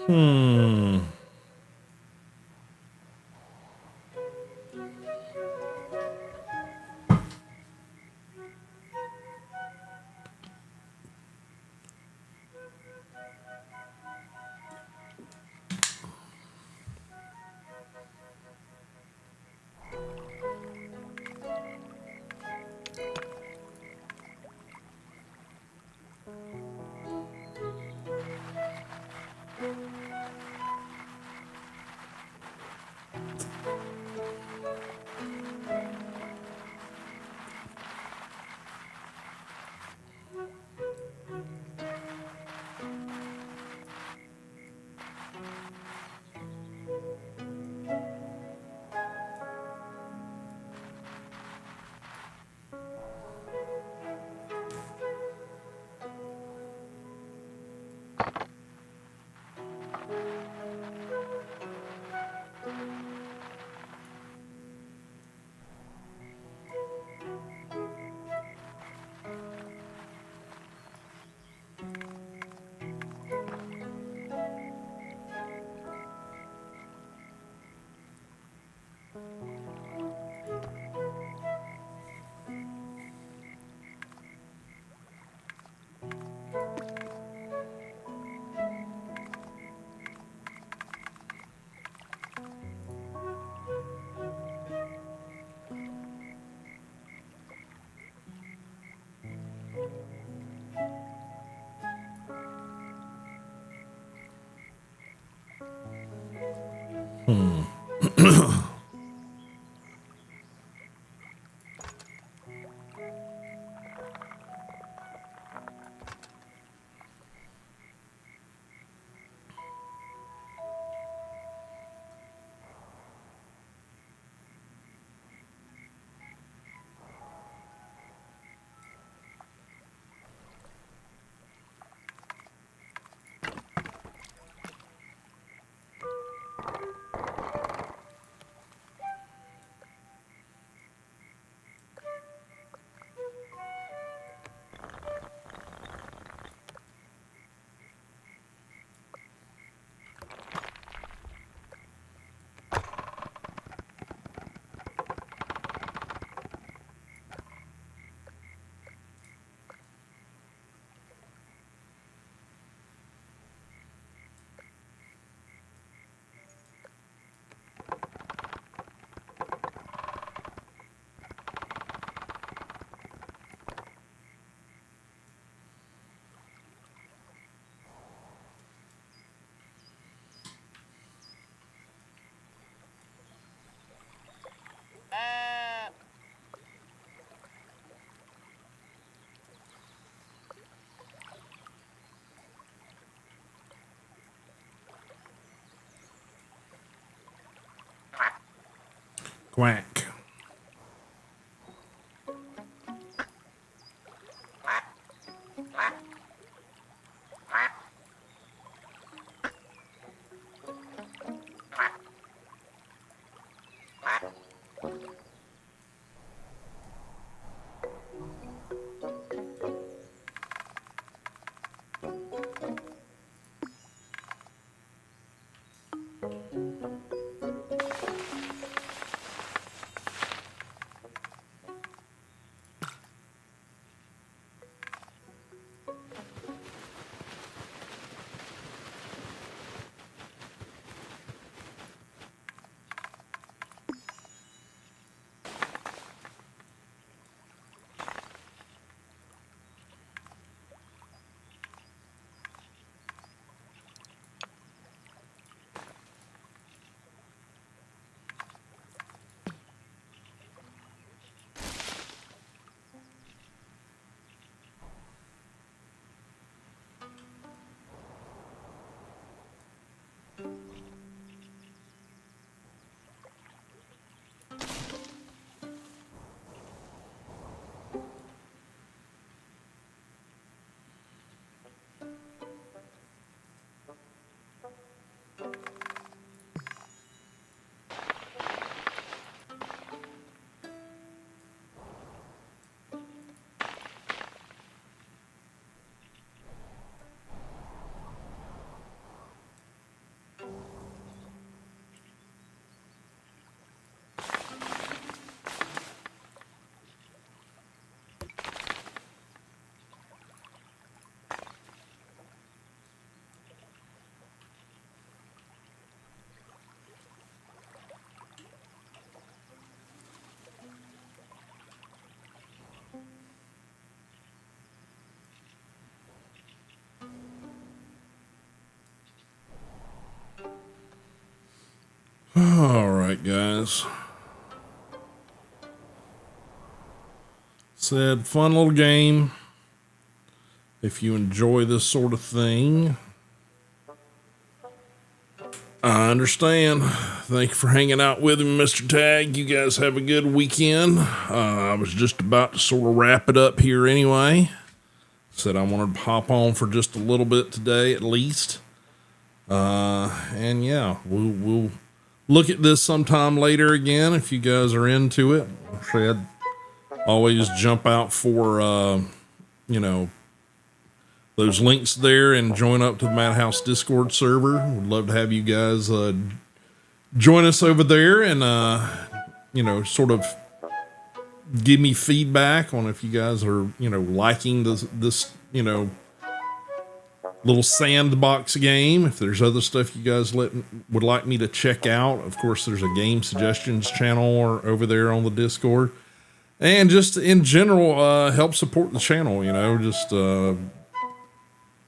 Hmm. Quack. All right, guys. Said fun little game. If you enjoy this sort of thing, I understand. Thank you for hanging out with me, Mr. Tag. You guys have a good weekend. I was just about to sort of wrap it up here anyway. Said I wanted to hop on for just a little bit today at least. And yeah, we'll look at this sometime later again if you guys are into it. I'd always jump out for, those links there and join up to the Madhouse Discord server. Would love to have you guys join us over there and, sort of give me feedback on if you guys are, liking this little sandbox game. If there's other stuff you guys would like me to check out. Of course, there's a game suggestions channel over there on the Discord. And just in general, help support the channel, just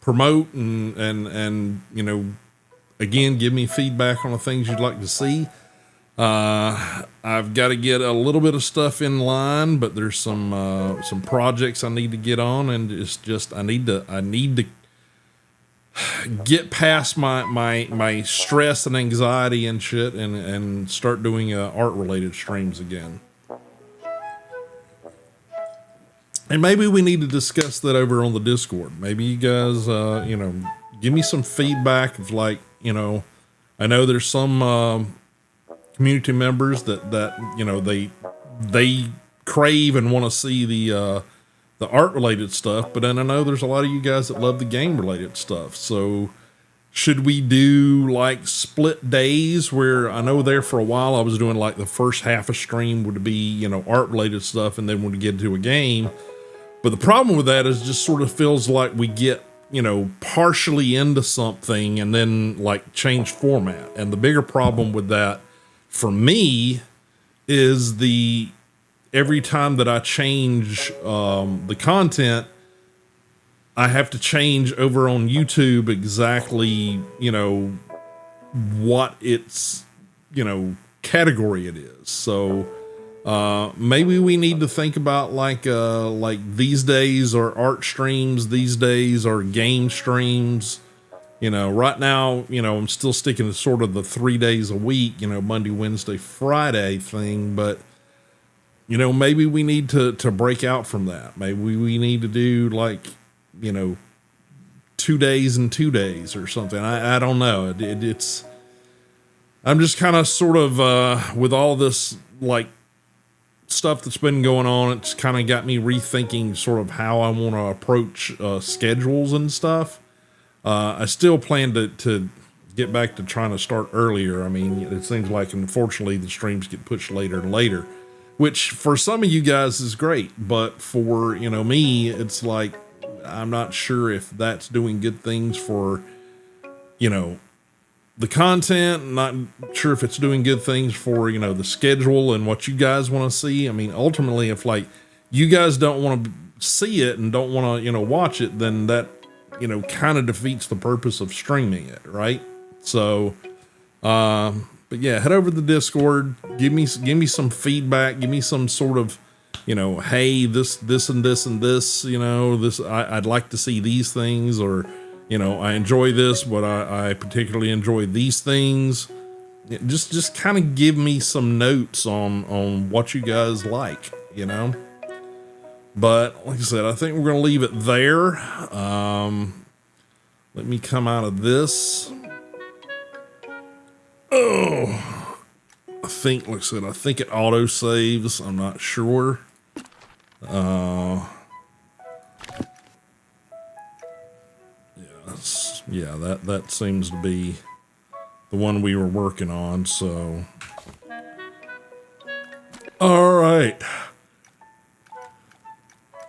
promote and again, give me feedback on the things you'd like to see. I've got to get a little bit of stuff in line, but there's some projects I need to get on, and it's just I need to get past my stress and anxiety and shit, and start doing art related streams again. And maybe we need to discuss that over on the Discord. Maybe you guys, give me some feedback of I know there's some community members that they crave and want to see the art related stuff, but then I know there's a lot of you guys that love the game related stuff. So should we do like split days where I know there for a while I was doing like the first half of stream would be, art related stuff. And then when we get to a game, but the problem with that is it just sort of feels like we get, partially into something and then like change format. And the bigger problem with that for me is every time that I change the content, I have to change over on YouTube exactly, what its, category it is. So maybe we need to think about like these days are art streams, these days are game streams. Right now, I'm still sticking to sort of the 3 days a week, Monday, Wednesday, Friday thing, but maybe we need to break out from that. Maybe we need to do like, 2 days and 2 days or something. I don't know. I'm just kind of sort of, with all this like stuff that's been going on, it's kind of got me rethinking sort of how I want to approach, schedules and stuff. I still plan to get back to trying to start earlier. I mean, it seems like, unfortunately, the streams get pushed later and later, which for some of you guys is great. But for, me, it's like, I'm not sure if that's doing good things for, the content. Not sure if it's doing good things for, the schedule and what you guys want to see. I mean, ultimately, if like you guys don't want to see it and don't want to, watch it, then that, kind of defeats the purpose of streaming it. Right. So, but yeah, head over to the Discord, give me some feedback, give me some sort of, hey, this and this and this, this, I'd like to see these things, or, I enjoy this, but I particularly enjoy these things. Just kind of give me some notes on what you guys like, But like I said, I think we're going to leave it there. Let me come out of this. Oh, I think, like I said, I think it auto saves. I'm not sure. Yeah, that seems to be the one we were working on. So, all right.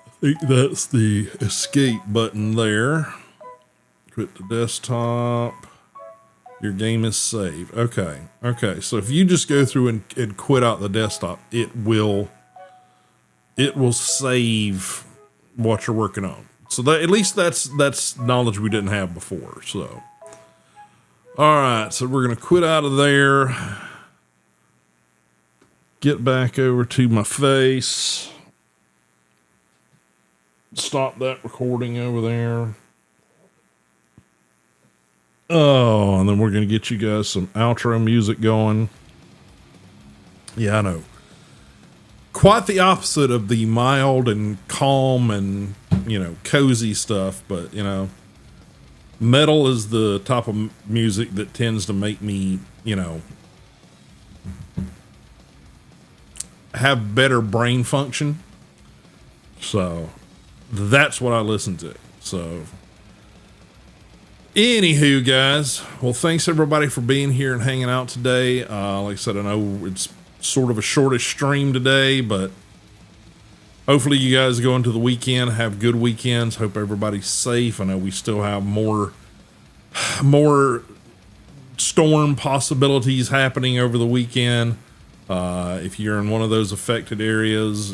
I think that's the escape button there. Quit the desktop. Your game is saved. Okay. So if you just go through and quit out the desktop, it will save what you're working on. So that, at least that's knowledge we didn't have before. So, all right. So we're going to quit out of there. get back over to my face. Stop that recording over there. Oh, and then we're going to get you guys some outro music going. Yeah, I know. Quite the opposite of the mild and calm and, cozy stuff. But, metal is the type of music that tends to make me, have better brain function. So that's what I listen to. So anywho, guys, well, thanks everybody for being here and hanging out today. Like I said, I know it's sort of a shortish stream today, but hopefully you guys go into the weekend, have good weekends. Hope everybody's safe. I know we still have more storm possibilities happening over the weekend. If you're in one of those affected areas,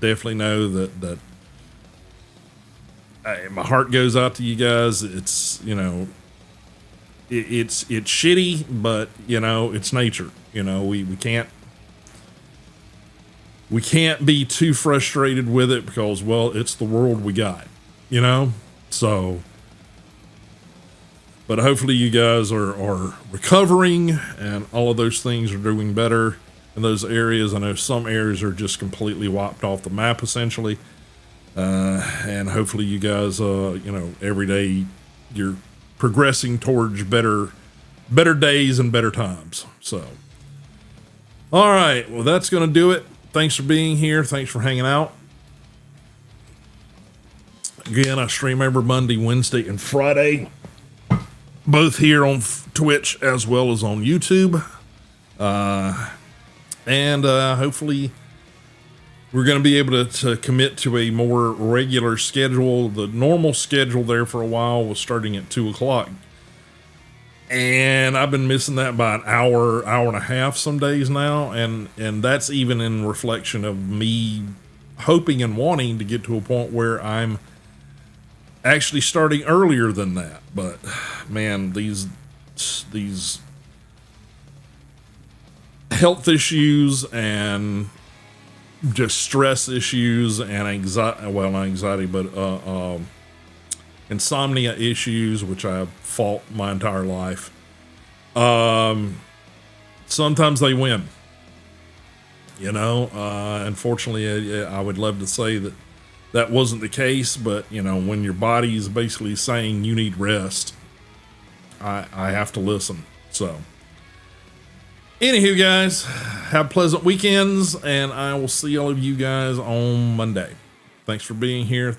definitely know that my heart goes out to you guys. It's, it's shitty, but it's nature. We can't be too frustrated with it because, well, it's the world we got, so, but hopefully you guys are recovering and all of those things are doing better in those areas. I know some areas are just completely wiped off the map essentially. And hopefully you guys, every day you're progressing towards better days and better times. So, all right, well, that's going to do it. Thanks for being here. Thanks for hanging out. Again, I stream every Monday, Wednesday, and Friday, both here on Twitch as well as on YouTube. And hopefully we're going to be able to commit to a more regular schedule. The normal schedule there for a while was starting at 2:00. And I've been missing that by an hour and a half some days now. And that's even in reflection of me hoping and wanting to get to a point where I'm actually starting earlier than that. But man, these health issues and just stress issues and anxiety, but insomnia issues, which I have fought my entire life. Sometimes they win, unfortunately, I would love to say that wasn't the case, but when your body is basically saying you need rest, I have to listen. So anywho, guys, have pleasant weekends, and I will see all of you guys on Monday. Thanks for being here.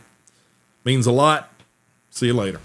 Means a lot. See you later.